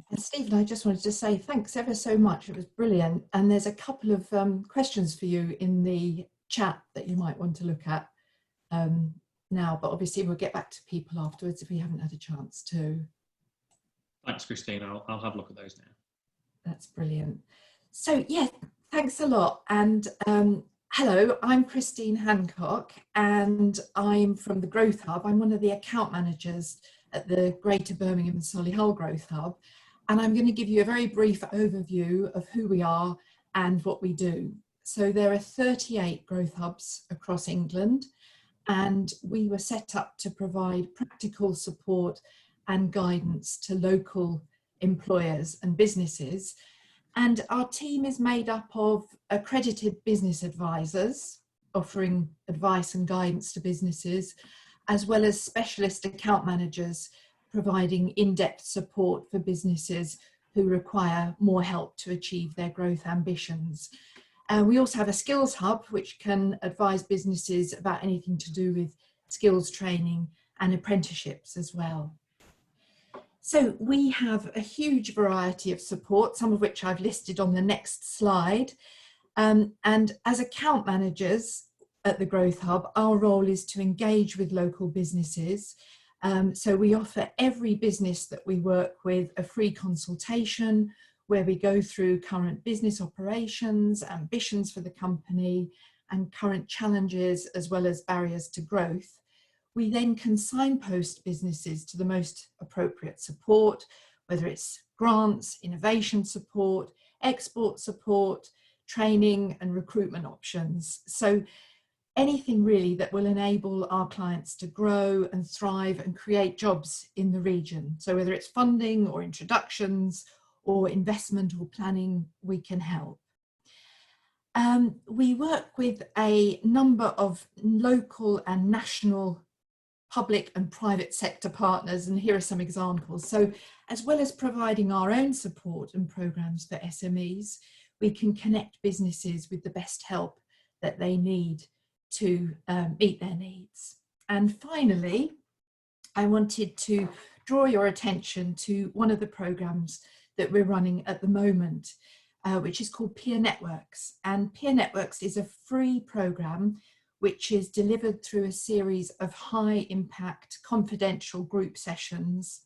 And Stephen, I just wanted to say thanks ever so much. It was brilliant. And there's a couple of questions for you in the chat that you might want to look at now, but obviously we'll get back to people afterwards if we haven't had a chance to. Thanks, Christine. I'll have a look at those now. That's brilliant. So yeah, thanks a lot. And hello, I'm Christine Hancock, and I'm from the Growth Hub. I'm one of the account managers at the Greater Birmingham and Solihull Growth Hub, and I'm going to give you a very brief overview of who we are and what we do. So there are 38 growth hubs across England, and we were set up to provide practical support and guidance to local employers and businesses. And our team is made up of accredited business advisors offering advice and guidance to businesses, as well as specialist account managers providing in-depth support for businesses who require more help to achieve their growth ambitions. We also have a skills hub which can advise businesses about anything to do with skills training and apprenticeships as well. So we have a huge variety of support, some of which I've listed on the next slide. And as account managers at the Growth Hub, our role is to engage with local businesses. So we offer every business that we work with a free consultation where we go through current business operations, ambitions for the company, and current challenges as well as barriers to growth. We then can signpost businesses to the most appropriate support, whether it's grants, innovation support, export support, training and recruitment options. So anything really that will enable our clients to grow and thrive and create jobs in the region. So whether it's funding or introductions or investment or planning, we can help. We work with a number of local and national public and private sector partners, and here are some examples. So as well as providing our own support and programs for SMEs, we can connect businesses with the best help that they need to meet their needs. And finally, I wanted to draw your attention to one of the programs that we're running at the moment, which is called Peer Networks. And Peer Networks is a free program which is delivered through a series of high impact confidential group sessions.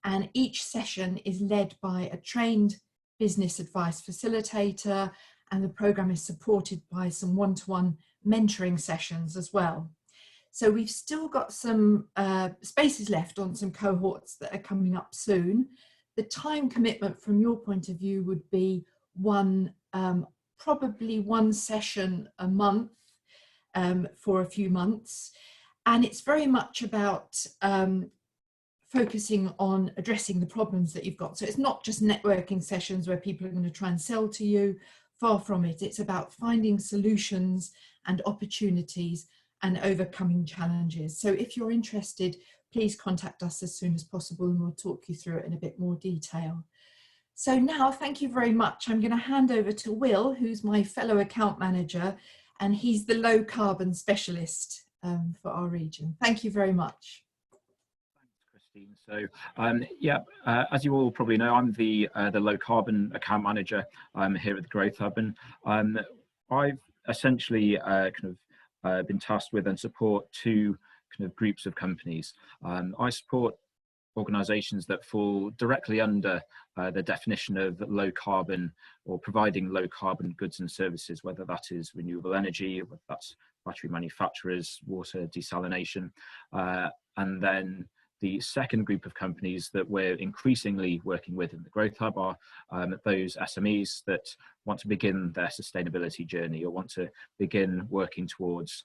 And each session is led by a trained business advice facilitator, and the program is supported by some one-to-one mentoring sessions as well. So we've still got some spaces left on some cohorts that are coming up soon. The time commitment from your point of view would be probably one session a month for a few months. And it's very much about focusing on addressing the problems that you've got. So it's not just networking sessions where people are going to try and sell to you. Far from it. It's about finding solutions and opportunities and overcoming challenges. So if you're interested, please contact us as soon as possible and we'll talk you through it in a bit more detail. So now, thank you very much. I'm going to hand over to Will, who's my fellow account manager, and he's the low carbon specialist for our region. Thank you very much. So as you all probably know, I'm the low carbon account manager here at the Growth Hub, and I've essentially been tasked with and support two kind of groups of companies. I support organisations that fall directly under the definition of low carbon or providing low carbon goods and services, whether that is renewable energy, whether that's battery manufacturers, water desalination, and then the second group of companies that we're increasingly working with in the Growth Hub are those SMEs that want to begin their sustainability journey or want to begin working towards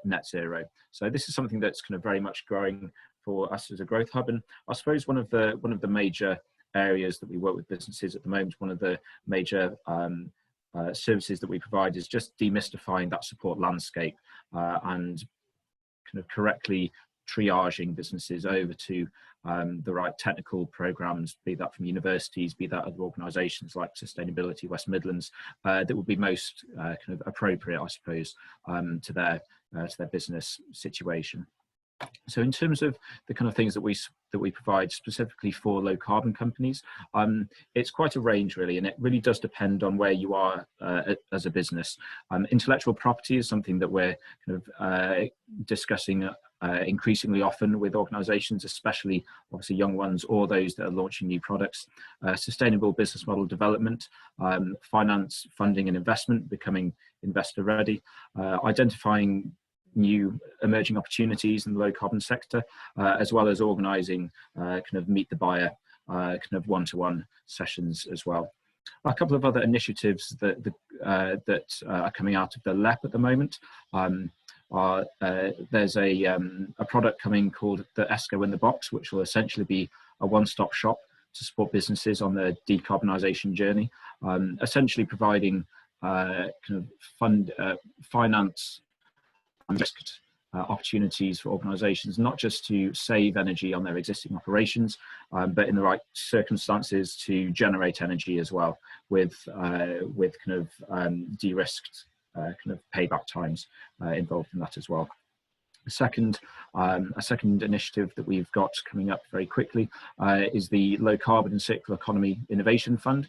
net zero. So this is something that's kind of very much growing for us as a Growth Hub, and I suppose one of the major areas that we work with businesses at the moment, one of the major services that we provide is just demystifying that support landscape and kind of correctly triaging businesses over to the right technical programs, be that from universities, be that other organisations like Sustainability West Midlands, that would be most kind of appropriate, I suppose, to their business situation. So in terms of the kind of things that we provide specifically for low carbon companies, it's quite a range really, and it really does depend on where you are as a business. Intellectual property is something that we're kind of discussing increasingly often with organisations, especially obviously young ones or those that are launching new products. Sustainable business model development, finance, funding and investment, becoming investor ready, identifying new emerging opportunities in the low carbon sector, as well as organising kind of meet the buyer kind of one-to-one sessions as well. A couple of other initiatives that are coming out of the LEP at the moment there's a product coming called the ESCO in the Box, which will essentially be a one-stop shop to support businesses on their decarbonisation journey, essentially providing kind of finance and risk opportunities for organisations not just to save energy on their existing operations, but in the right circumstances to generate energy as well, with kind of de-risked kind of payback times involved in that as well. A second initiative that we've got coming up very quickly is the Low Carbon and Circular Economy Innovation Fund.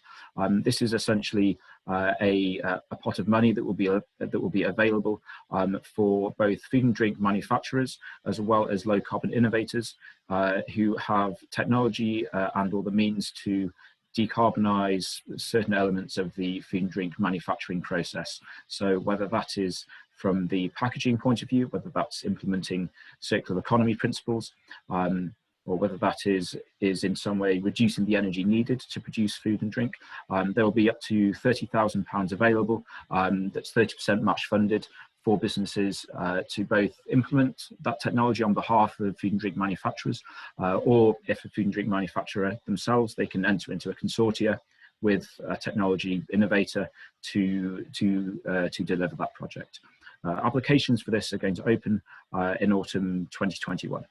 This is essentially a pot of money that will be available for both food and drink manufacturers as well as low carbon innovators who have technology and all the means to decarbonize certain elements of the food and drink manufacturing process. So whether that is from the packaging point of view, whether that's implementing circular economy principles, or whether that is in some way reducing the energy needed to produce food and drink. There will be up to £30,000 available, that's 30% match funded for businesses to both implement that technology on behalf of food and drink manufacturers, or if a food and drink manufacturer themselves, they can enter into a consortia with a technology innovator to deliver that project. Applications for this are going to open in autumn 2021.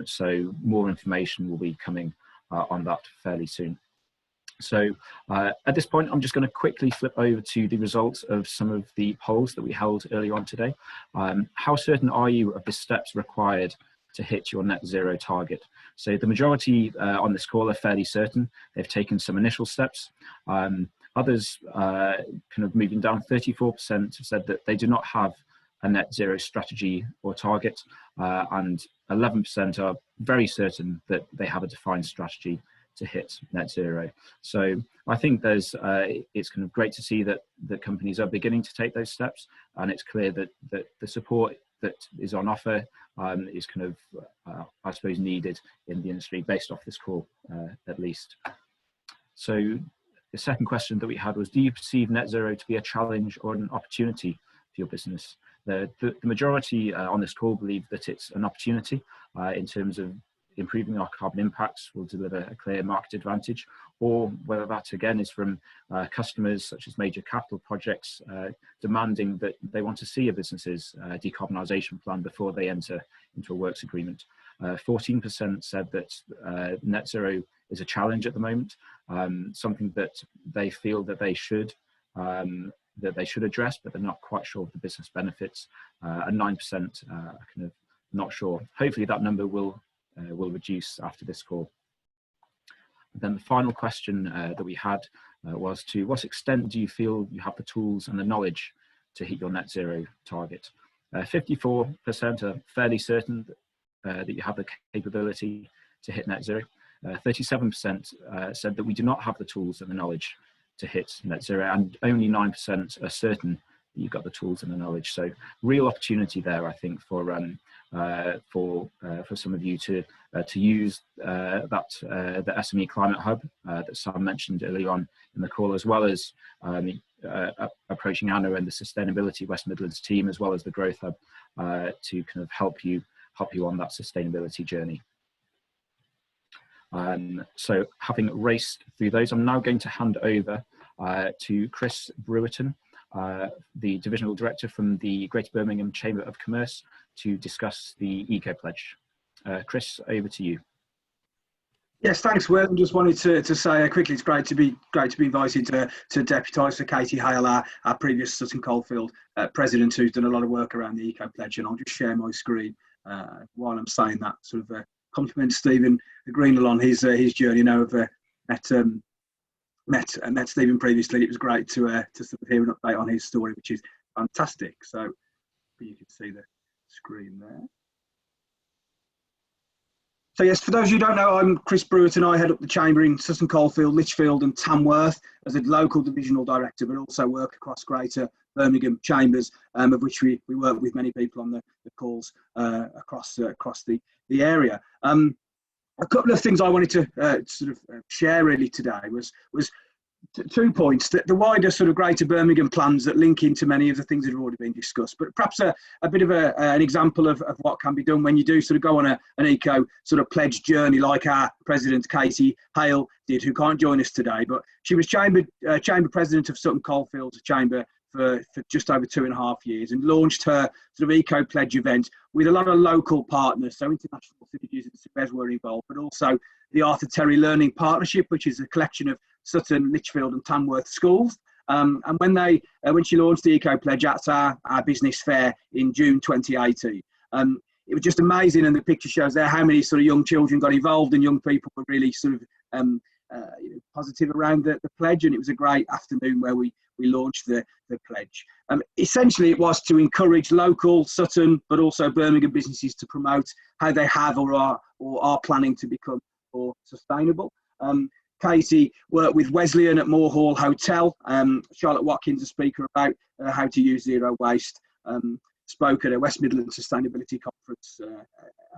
So more information will be coming on that fairly soon. So at this point, I'm just going to quickly flip over to the results of some of the polls that we held earlier on today. How certain are you of the steps required to hit your net zero target? So the majority on this call are fairly certain. They've taken some initial steps. Others, kind of moving down, 34% have said that they do not have a net zero strategy or target, and 11% are very certain that they have a defined strategy to hit net zero. So I think there's, it's kind of great to see that companies are beginning to take those steps, and it's clear that the support that is on offer is kind of, I suppose, needed in the industry based off this call, at least. So the second question that we had was, do you perceive net zero to be a challenge or an opportunity for your business? The majority on this call believe that it's an opportunity in terms of improving our carbon impacts will deliver a clear market advantage, or whether that again is from customers such as major capital projects demanding that they want to see a business's decarbonisation plan before they enter into a works agreement. 14% said that net zero is a challenge at the moment, something that they feel that they should address, but they're not quite sure of the business benefits, and 9% are kind of not sure. Hopefully that number will reduce after this call. And then the final question that we had was, to what extent do you feel you have the tools and the knowledge to hit your net zero target? 54% are fairly certain that you have the capability to hit net zero. 37% said that we do not have the tools and the knowledge to hit net zero, and only 9% are certain that you've got the tools and the knowledge. So real opportunity there, I think, for some of you to use the SME Climate Hub that Sam mentioned earlier on in the call, as well as approaching Anna and the Sustainability West Midlands team, as well as the Growth Hub, to kind of help you on that sustainability journey. So having raced through those, I'm now going to hand over to Chris Brewerton, the Divisional Director from the Greater Birmingham Chamber of Commerce, to discuss the Eco Pledge. Chris, over to you. Yes, thanks, Will. I just wanted to say quickly, it's great to be invited to deputise for Katie Hale, our previous Sutton Coldfield president, who's done a lot of work around the Eco Pledge, and I'll just share my screen while I'm saying that. Sort of compliment Stephen Greenhall on his journey. Now I've met Stephen previously. It was great to sort of hear an update on his story, which is fantastic. So you can see the screen there. So yes, for those of you who don't know, I'm Chris Brewerton. I head up the chamber in Sutton Coldfield, Lichfield and Tamworth as a local divisional director, but also work across Greater Birmingham chambers, of which we work with many people on the calls across the area. A couple of things I wanted to sort of share really today was 2 points. The wider sort of Greater Birmingham plans that link into many of the things that have already been discussed, but perhaps a bit of an example of what can be done when you do sort of go on an eco sort of pledge journey, like our president Katie Hale did, who can't join us today, but she was chamber president of Sutton Coldfield Chamber for just over 2.5 years, and launched her sort of Eco Pledge event with a lot of local partners. So international synergies and SMEs were involved, but also the Arthur Terry Learning Partnership, which is a collection of Sutton, Lichfield and Tamworth schools. And when she launched the Eco Pledge at our business fair in June 2018, it was just amazing. And the picture shows there how many sort of young children got involved, and young people were really sort of positive around the pledge. And it was a great afternoon where we launched the pledge. Essentially, it was to encourage local Sutton, but also Birmingham businesses to promote how they have or are planning to become more sustainable. Katie worked with Wesleyan at Moor Hall Hotel. Charlotte Watkins, a speaker about how to use zero waste, spoke at a West Midlands Sustainability Conference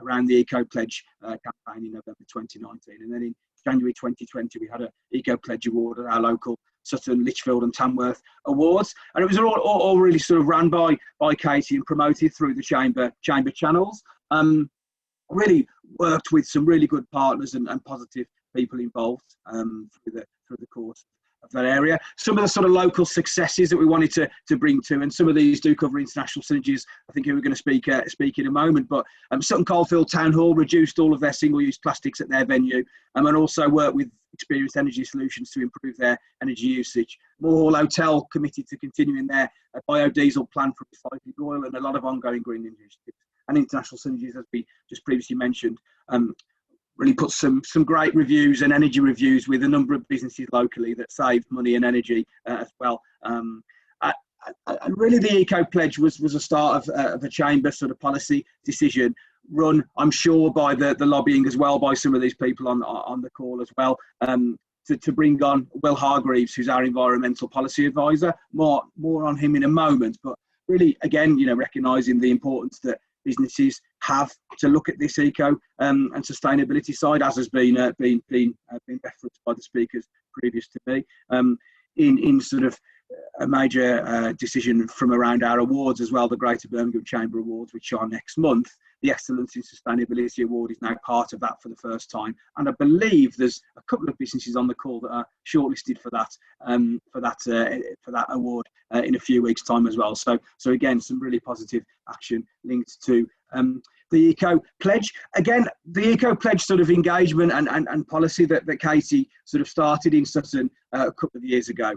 around the Eco Pledge campaign in November 2019. And then in January 2020, we had an Eco Pledge Award at our local Sutton, Lichfield and Tamworth awards. And it was all really sort of ran by Katie and promoted through the chamber channels. Really worked with some really good partners and positive people involved through the course of that area. Some of the sort of local successes that we wanted to bring to, and some of these do cover international synergies, I think, who we're going to speak in a moment. But Sutton Coldfield Town Hall reduced all of their single-use plastics at their venue, and also worked with Experienced Energy Solutions to improve their energy usage. Moor Hall Hotel committed to continuing their biodiesel plan for recycled oil, and a lot of ongoing green initiatives. And international synergies, as we just previously mentioned, really put some great reviews and energy reviews with a number of businesses locally that saved money and energy as well. And really the Eco Pledge was a start of a chamber sort of policy decision run, I'm sure, by the lobbying as well, by some of these people on the call as well, to bring on Will Hargreaves, who's our environmental policy advisor. More on him in a moment, but really, again, recognising the importance that businesses have to look at this eco and sustainability side, as has been referenced by the speakers previous to me, in sort of a major decision from around our awards as well, the Greater Birmingham Chamber Awards, which are next month. The Excellence in Sustainability Award is now part of that for the first time, and I believe there's a couple of businesses on the call that are shortlisted for that award in a few weeks' time as well. So again, some really positive action linked to the Eco Pledge. Again, the Eco Pledge sort of engagement and policy that Katie sort of started in Sutton a couple of years ago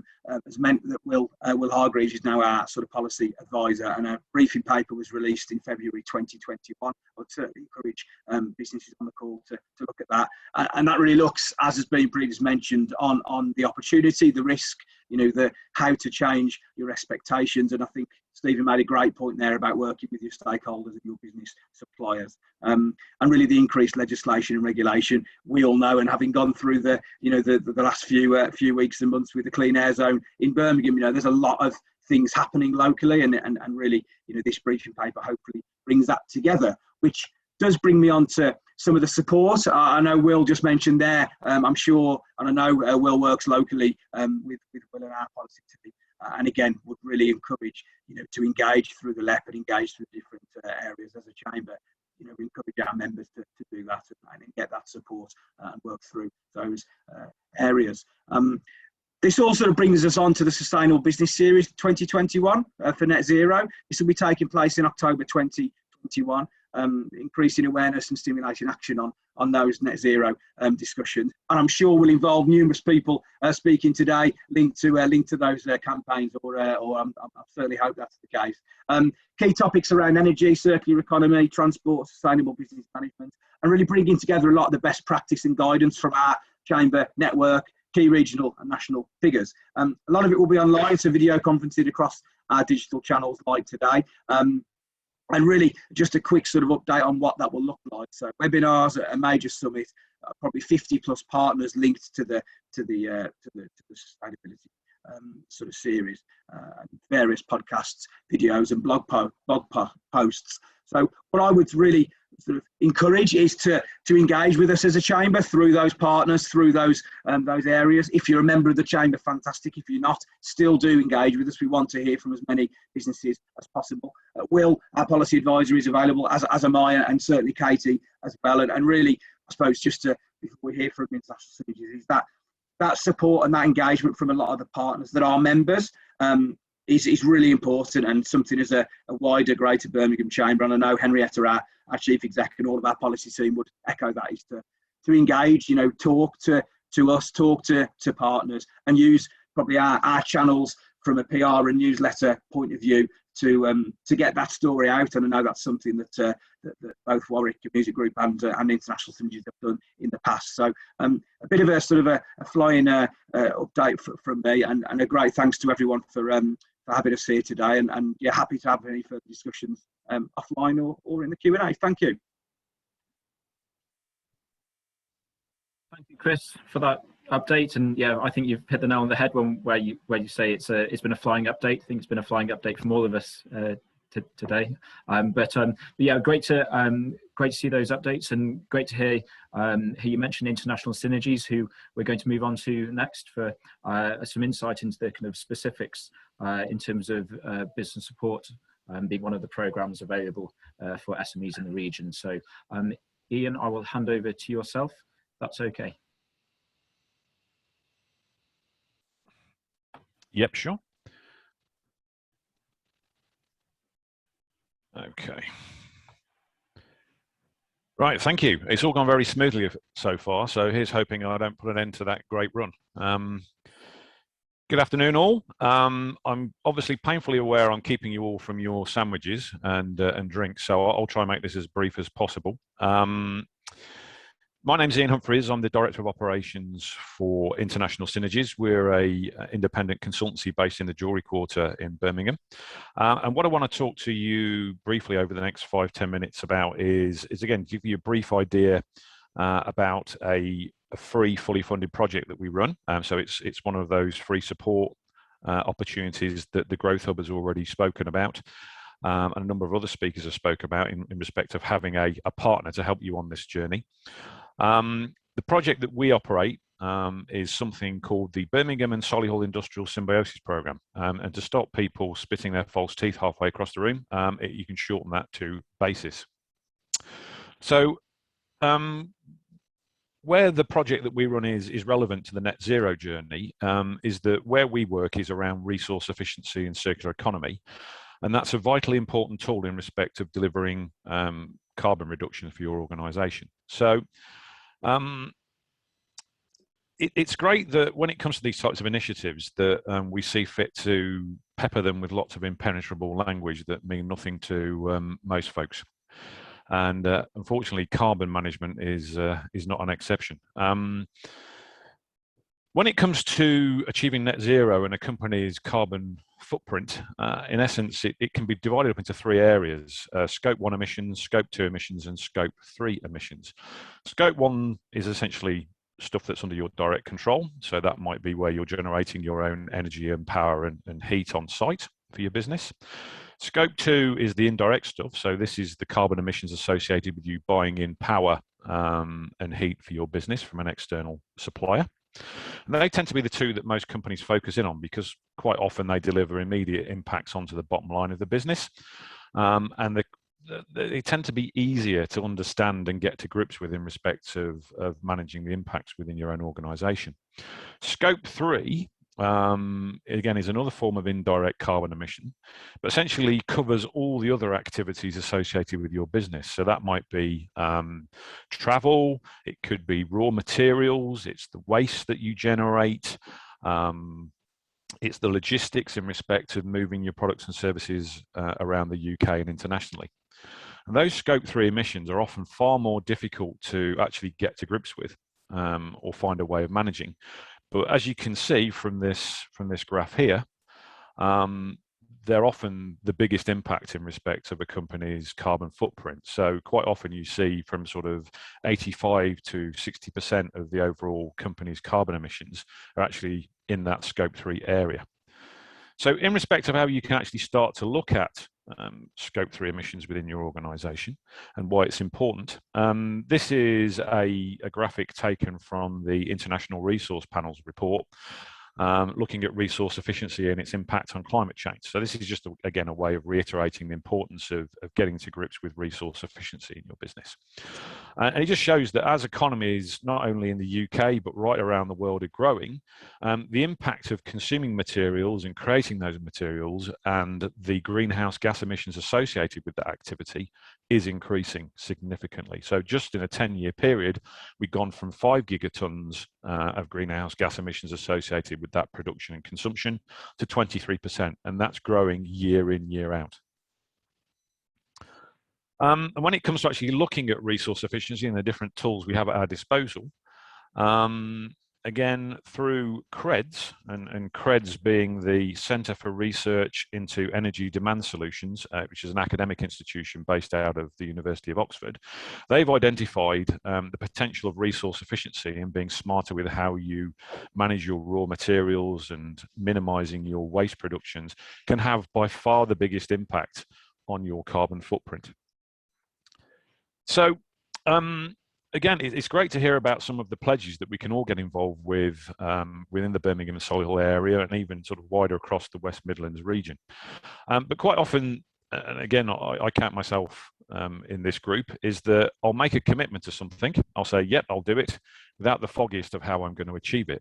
has meant that Will Hargreaves is now our sort of policy advisor, and a briefing paper was released in February 2021. I would certainly encourage businesses on the call to look at that. And that really looks, as has been previously mentioned, on the opportunity, the risk, the how to change your expectations. And I think Stephen made a great point there about working with your stakeholders and your business suppliers, and really the increased legislation and regulation. We all know, and having gone through the last few weeks and months with the Clean Air Zone in Birmingham, there's a lot of things happening locally, and really, this briefing paper hopefully brings that together, which does bring me on to some of the support. I know Will just mentioned there, I'm sure, and I know Will works locally with Will and our policy team, and again would really encourage to engage through the LEP and engage through different areas as a chamber. We encourage our members to do that and get that support and work through those areas. This also brings us on to the Sustainable Business Series 2021 for Net Zero. This will be taking place in October 2021, increasing awareness and stimulating action on those net zero discussions. And I'm sure will involve numerous people speaking today linked to those campaigns, or I certainly hope that's the case. Key topics around energy, circular economy, transport, sustainable business management, and really bringing together a lot of the best practice and guidance from our chamber network, key regional and national figures. A lot of it will be online, so video conferencing across our digital channels like today. And really just a quick sort of update on what that will look like. So webinars at a major summit, probably 50 plus partners linked to the sustainability sort of series, various podcasts, videos and blog posts. So what I would really sort of encourage is to engage with us as a chamber through those partners, through those areas. If you're a member of the chamber, fantastic. If you're not, still do engage with us. We want to hear from as many businesses as possible. Will, our policy advisor, is available, as am I, and certainly Katie as well. And really, I suppose, just before we hear from international synergies, is that support and that engagement from a lot of the partners that are members. is really important, and something as a wider Greater Birmingham Chamber, and I know Henrietta, our Chief Exec, and all of our policy team would echo that, is to engage, talk to us, talk to partners, and use probably our channels from a PR and newsletter point of view to get that story out. And I know that's something that both Warwick Music Group and International Symbiosis have done in the past. So a bit of a sort of a flying update from me, and a great thanks to everyone for having us here today, and yeah, happy to have any further discussions offline or in the Q&A. Thank you. Thank you, Chris, for that update. And yeah, I think you've hit the nail on the head where you say it's been a flying update. I think it's been a flying update from all of us today. But yeah, great to see those updates, and great to hear you mention international synergies, who we're going to move on to next for some insight into the kind of specifics in terms of business support being one of the programs available for SMEs in the region. So Ian, I will hand over to yourself. That's okay. Yep, sure. Okay. Right, thank you. It's all gone very smoothly so far, so here's hoping I don't put an end to that great run. Good afternoon, all. I'm obviously painfully aware I'm keeping you all from your sandwiches and drinks, so I'll try and make this as brief as possible. My name's Ian Humphries. I'm the Director of Operations for International Synergies. We're an independent consultancy based in the Jewellery Quarter in Birmingham. And what I want to talk to you briefly over the next 5–10 minutes about is again, give you a brief idea about a free, fully funded project that we run. So it's one of those free support opportunities that the Growth Hub has already spoken about. And a number of other speakers have spoken about in respect of having a partner to help you on this journey. The project that we operate is something called the Birmingham and Solihull Industrial Symbiosis Programme. And to stop people spitting their false teeth halfway across the room, you can shorten that to BASIS. So where the project that we run is relevant to the net zero journey is that where we work is around resource efficiency and circular economy. And that's a vitally important tool in respect of delivering carbon reduction for your organisation. So it's great that when it comes to these types of initiatives that we see fit to pepper them with lots of impenetrable language that mean nothing to most folks. And unfortunately, carbon management is not an exception. When it comes to achieving net zero and a company's carbon footprint, in essence, it can be divided up into 3 areas: Scope 1 emissions, Scope 2 emissions, and Scope 3 emissions. Scope 1 is essentially stuff that's under your direct control. So that might be where you're generating your own energy and power and heat on site for your business. Scope 2 is the indirect stuff. So this is the carbon emissions associated with you buying in power and heat for your business from an external supplier. And they tend to be the 2 that most companies focus in on, because quite often they deliver immediate impacts onto the bottom line of the business. And they tend to be easier to understand and get to grips with in respect of managing the impacts within your own organisation. Scope 3, again, is another form of indirect carbon emission, but essentially covers all the other activities associated with your business. So that might be travel, it could be raw materials, it's the waste that you generate, it's the logistics in respect of moving your products and services around the UK and internationally. And those Scope 3 emissions are often far more difficult to actually get to grips with or find a way of managing. But as you can see from this graph here, they're often the biggest impact in respect of a company's carbon footprint. So quite often you see from sort of 85 to 60% of the overall company's carbon emissions are actually in that Scope 3 area. So in respect of how you can actually start to look at Scope 3 emissions within your organisation and why it's important, this is a graphic taken from the International Resource Panel's report. looking at resource efficiency and its impact on climate change. So this is just, again, a way of reiterating the importance of getting to grips with resource efficiency in your business. And it just shows that as economies, not only in the UK, but right around the world, are growing, the impact of consuming materials and creating those materials and the greenhouse gas emissions associated with that activity is increasing significantly. So just in a 10-year period, we've gone from 5 gigatons of greenhouse gas emissions associated with that production and consumption to 23%, and that's growing year in, year out. And when it comes to actually looking at resource efficiency and the different tools we have at our disposal, again, through CREDS, and CREDS being the Centre for Research into Energy Demand Solutions, which is an academic institution based out of the University of Oxford, they've identified the potential of resource efficiency and being smarter with how you manage your raw materials and minimising your waste productions can have by far the biggest impact on your carbon footprint. So, again, it's great to hear about some of the pledges that we can all get involved with within the Birmingham and Solihull area and even sort of wider across the West Midlands region. But quite often, and again, I count myself in this group, is that I'll make a commitment to something. I'll say, yep, I'll do it, without the foggiest of how I'm going to achieve it.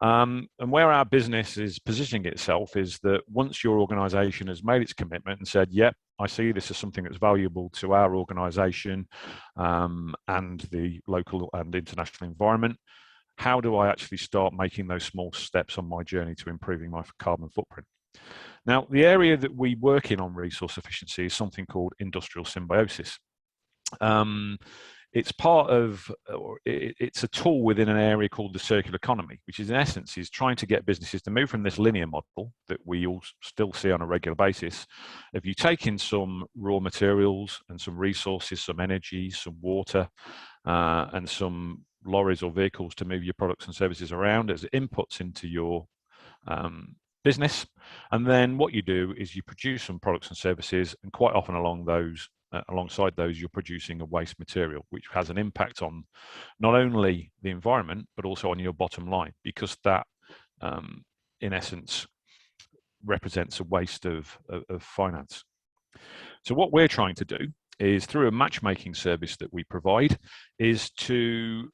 And where our business is positioning itself is that once your organisation has made its commitment and said, yep, I see this as something that's valuable to our organisation and the local and international environment, how do I actually start making those small steps on my journey to improving my carbon footprint? Now, the area that we work in on resource efficiency is something called industrial symbiosis. It's part of, or it's a tool within an area called the circular economy, which is in essence is trying to get businesses to move from this linear model that we all still see on a regular basis. If you take in some raw materials and some resources, some energy, some water, and some lorries or vehicles to move your products and services around as inputs into your business, and then what you do is you produce some products and services, and quite often alongside those, you're producing a waste material, which has an impact on not only the environment, but also on your bottom line, because that, in essence, represents a waste of finance. So what we're trying to do is, through a matchmaking service that we provide, is to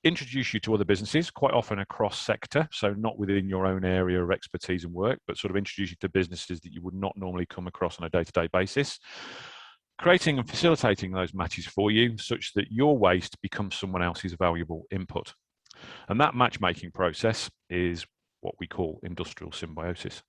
introduce you to other businesses, quite often across sector, so not within your own area of expertise and work, but sort of introduce you to businesses that you would not normally come across on a day-to-day basis, creating and facilitating those matches for you such that your waste becomes someone else's valuable input. And that matchmaking process is what we call industrial symbiosis.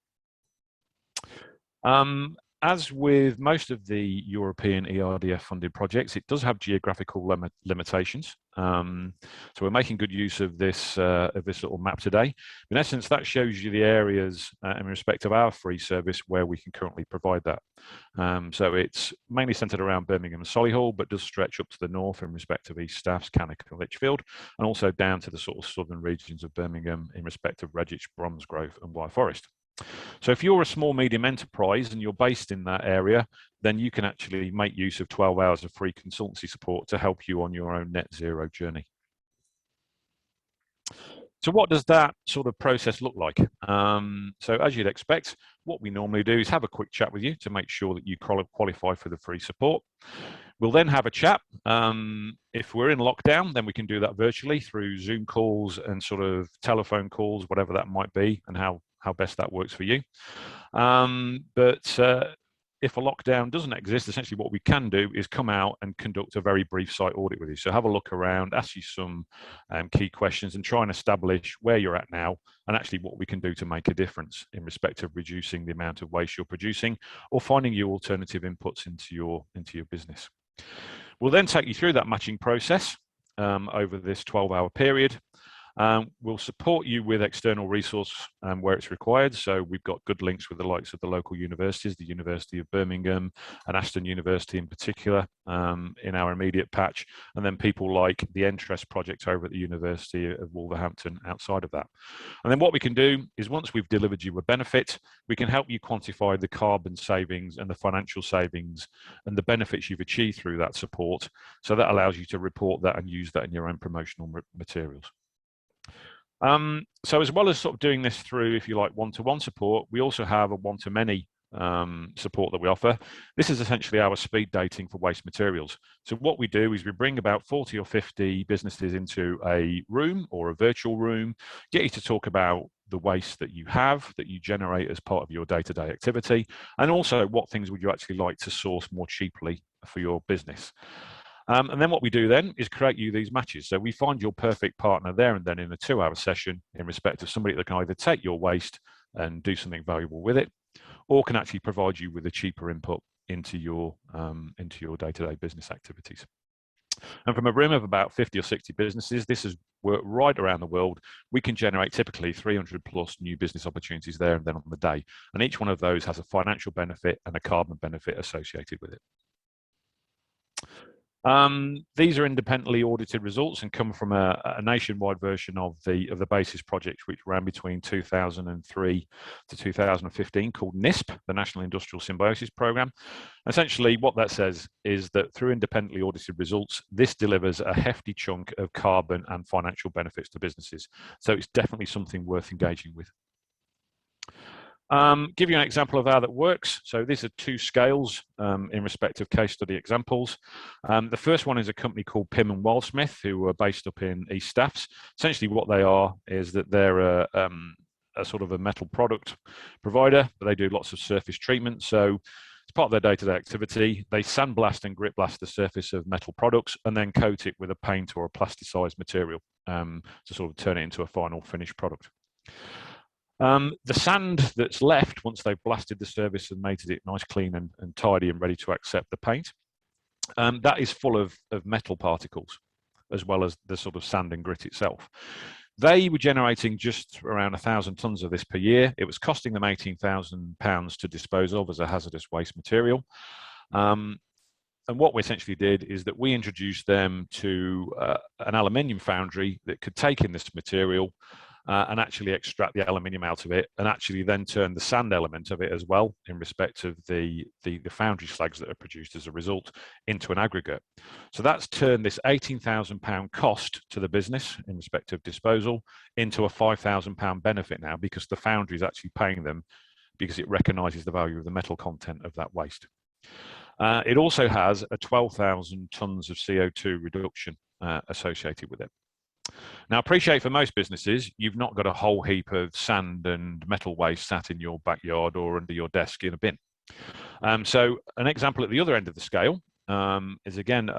As with most of the European ERDF funded projects, it does have geographical limitations. So we're making good use of this little map today. In essence, that shows you the areas in respect of our free service where we can currently provide that. So it's mainly centred around Birmingham and Solihull, but does stretch up to the north in respect of East Staffs, Cannock and Lichfield, and also down to the sort of southern regions of Birmingham in respect of Redditch, Bromsgrove and Wyre Forest. So if you're a small medium enterprise and you're based in that area, then you can actually make use of 12 hours of free consultancy support to help you on your own net zero journey. So what does that sort of process look like? So as you'd expect, what we normally do is have a quick chat with you to make sure that you qualify for the free support. We'll then have a chat. If we're in lockdown, then we can do that virtually through Zoom calls and sort of telephone calls, whatever that might be, and how best that works for you. But if a lockdown doesn't exist, essentially what we can do is come out and conduct a very brief site audit with you. So have a look around, ask you some key questions and try and establish where you're at now and actually what we can do to make a difference in respect of reducing the amount of waste you're producing or finding you alternative inputs into your business. We'll then take you through that matching process over this 12-hour period. We'll support you with external resource where it's required. So we've got good links with the likes of the local universities, the University of Birmingham and Aston University in particular in our immediate patch, and then people like the Interest project over at the University of Wolverhampton outside of that. And then what we can do is once we've delivered you a benefit, we can help you quantify the carbon savings and the financial savings and the benefits you've achieved through that support. So that allows you to report that and use that in your own promotional materials. So as well as sort of doing this through, if you like, one-to-one support, we also have a one-to-many support that we offer. This is essentially our speed dating for waste materials. So what we do is we bring about 40 or 50 businesses into a room or a virtual room, get you to talk about the waste that you have, that you generate as part of your day-to-day activity, and also what things would you actually like to source more cheaply for your business. And then what we do then is create you these matches. So we find your perfect partner there and then in a 2-hour session in respect of somebody that can either take your waste and do something valuable with it, or can actually provide you with a cheaper input into your day-to-day business activities. And from a room of about 50 or 60 businesses, this is worked right around the world. We can generate typically 300 plus new business opportunities there and then on the day. And each one of those has a financial benefit and a carbon benefit associated with it. These are independently audited results and come from a nationwide version of the BASIS project, which ran between 2003 to 2015, called NISP, the National Industrial Symbiosis Programme. Essentially, what that says is that through independently audited results, this delivers a hefty chunk of carbon and financial benefits to businesses. So it's definitely something worth engaging with. Give you an example of how that works. So these are 2 scales in respect of case study examples. The first one is a company called Pim and Wall Smith, who are based up in East Staffs. Essentially what they are is that they're a sort of a metal product provider, but they do lots of surface treatment. So as part of their day-to-day activity, they sandblast and grit blast the surface of metal products and then coat it with a paint or a plasticized material to sort of turn it into a final finished product. The sand that's left once they've blasted the surface and made it nice, clean and tidy and ready to accept the paint, that is full of metal particles, as well as the sort of sand and grit itself. They were generating just around 1,000 tonnes of this per year. It was costing them £18,000 to dispose of as a hazardous waste material. And what we essentially did is that we introduced them to an aluminium foundry that could take in this material and actually extract the aluminium out of it, and actually then turn the sand element of it as well, in respect of the foundry slags that are produced as a result, into an aggregate. So that's turned this £18,000 cost to the business in respect of disposal into a £5,000 benefit now, because the foundry is actually paying them because it recognises the value of the metal content of that waste. It also has a 12,000 tonnes of CO2 reduction associated with it. Now, appreciate for most businesses, you've not got a whole heap of sand and metal waste sat in your backyard or under your desk in a bin. So an example at the other end of the scale is, again,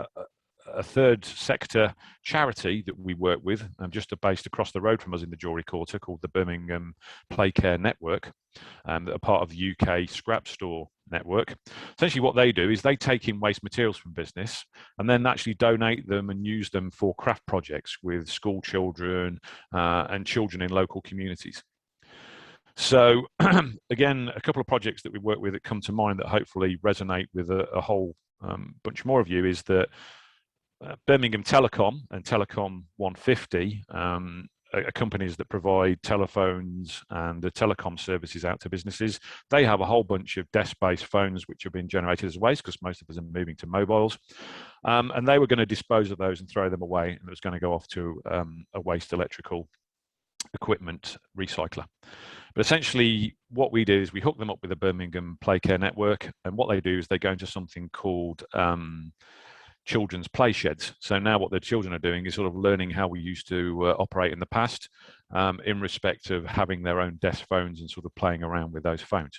a third sector charity that we work with, just based across the road from us in the Jewellery Quarter, called the Birmingham Play Care Network, that are part of the UK Scrap Store network. Essentially what they do is they take in waste materials from business and then actually donate them and use them for craft projects with school children and children in local communities. So again, a couple of projects that we work with that come to mind that hopefully resonate with a whole bunch more of you is that Birmingham Telecom and Telecom 150 are companies that provide telephones and the telecom services out to businesses. They have a whole bunch of desk-based phones which have been generated as waste, because most of us are moving to mobiles. And they were going to dispose of those and throw them away, and it was going to go off to a waste electrical equipment recycler. But essentially what we do is we hook them up with the Birmingham Play Care Network, and what they do is they go into something called children's play sheds. So now what the children are doing is sort of learning how we used to operate in the past, in respect of having their own desk phones and sort of playing around with those phones.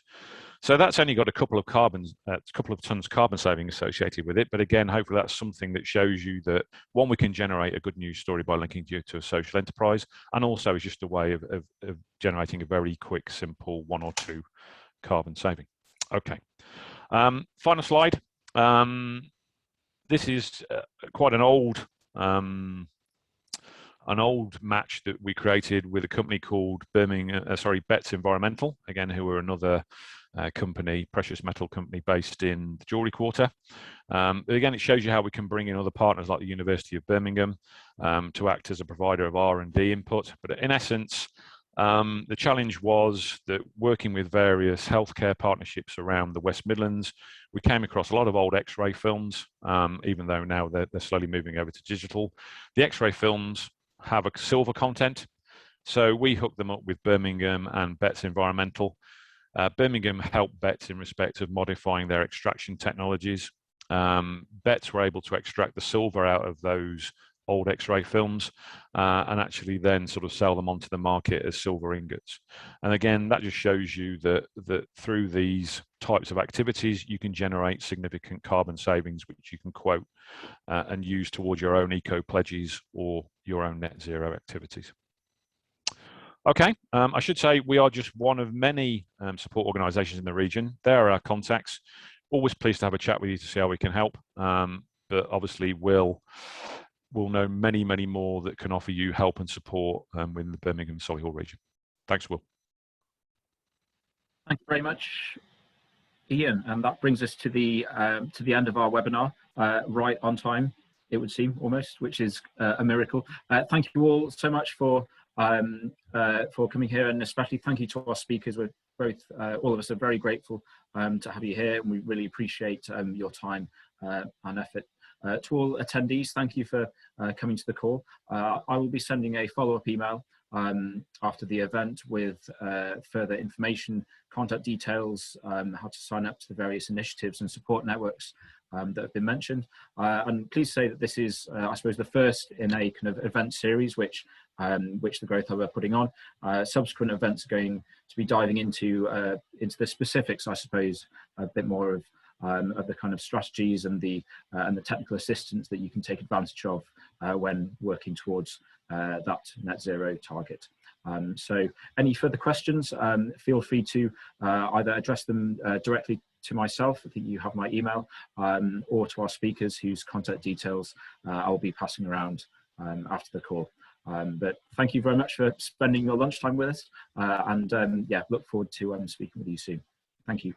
So that's only got a couple of tons carbon saving associated with it. But again, hopefully that's something that shows you that, one, we can generate a good news story by linking you to a social enterprise, and also is just a way of generating a very quick, simple 1 or 2 carbon saving. Okay, final slide. This is quite an old match that we created with a company called Betts Environmental, again, who are another company, precious metal company based in the Jewellery Quarter. Again, it shows you how we can bring in other partners like the University of Birmingham to act as a provider of R&D input. But in essence, the challenge was that working with various healthcare partnerships around the West Midlands, we came across a lot of old X-ray films, even though now they're slowly moving over to digital. The X-ray films have a silver content, So we hooked them up with Birmingham and Betts Environmental. Birmingham helped Betts in respect of modifying their extraction technologies. Betts were able to extract the silver out of those old X-ray films and actually then sort of sell them onto the market as silver ingots. And again, that just shows you that through these types of activities, you can generate significant carbon savings, which you can quote and use towards your own eco pledges or your own net zero activities. Okay, I should say we are just one of many support organisations in the region. There are our contacts. Always pleased to have a chat with you to see how we can help. But obviously we'll know many, many more that can offer you help and support within the Birmingham Solihull region. Thanks, Will. Thank you very much, Ian. And that brings us to the end of our webinar, right on time, it would seem, almost, which is a miracle. Thank you all so much for coming here, and especially thank you to our speakers. We're both, all of us are very grateful to have you here, and we really appreciate your time and effort. To all attendees, thank you for coming to the call. I will be sending a follow-up email after the event with further information, contact details, how to sign up to the various initiatives and support networks that have been mentioned. And please say that this is, I suppose, the first in a kind of event series which the Growth Hub are putting on. Subsequent events are going to be diving into the specifics, I suppose, a bit more of the kind of strategies and the technical assistance that you can take advantage of when working towards that net zero target. So any further questions, feel free to either address them directly to myself, I think you have my email, or to our speakers whose contact details I'll be passing around after the call. But thank you very much for spending your lunchtime with us, and yeah, look forward to speaking with you soon. Thank you.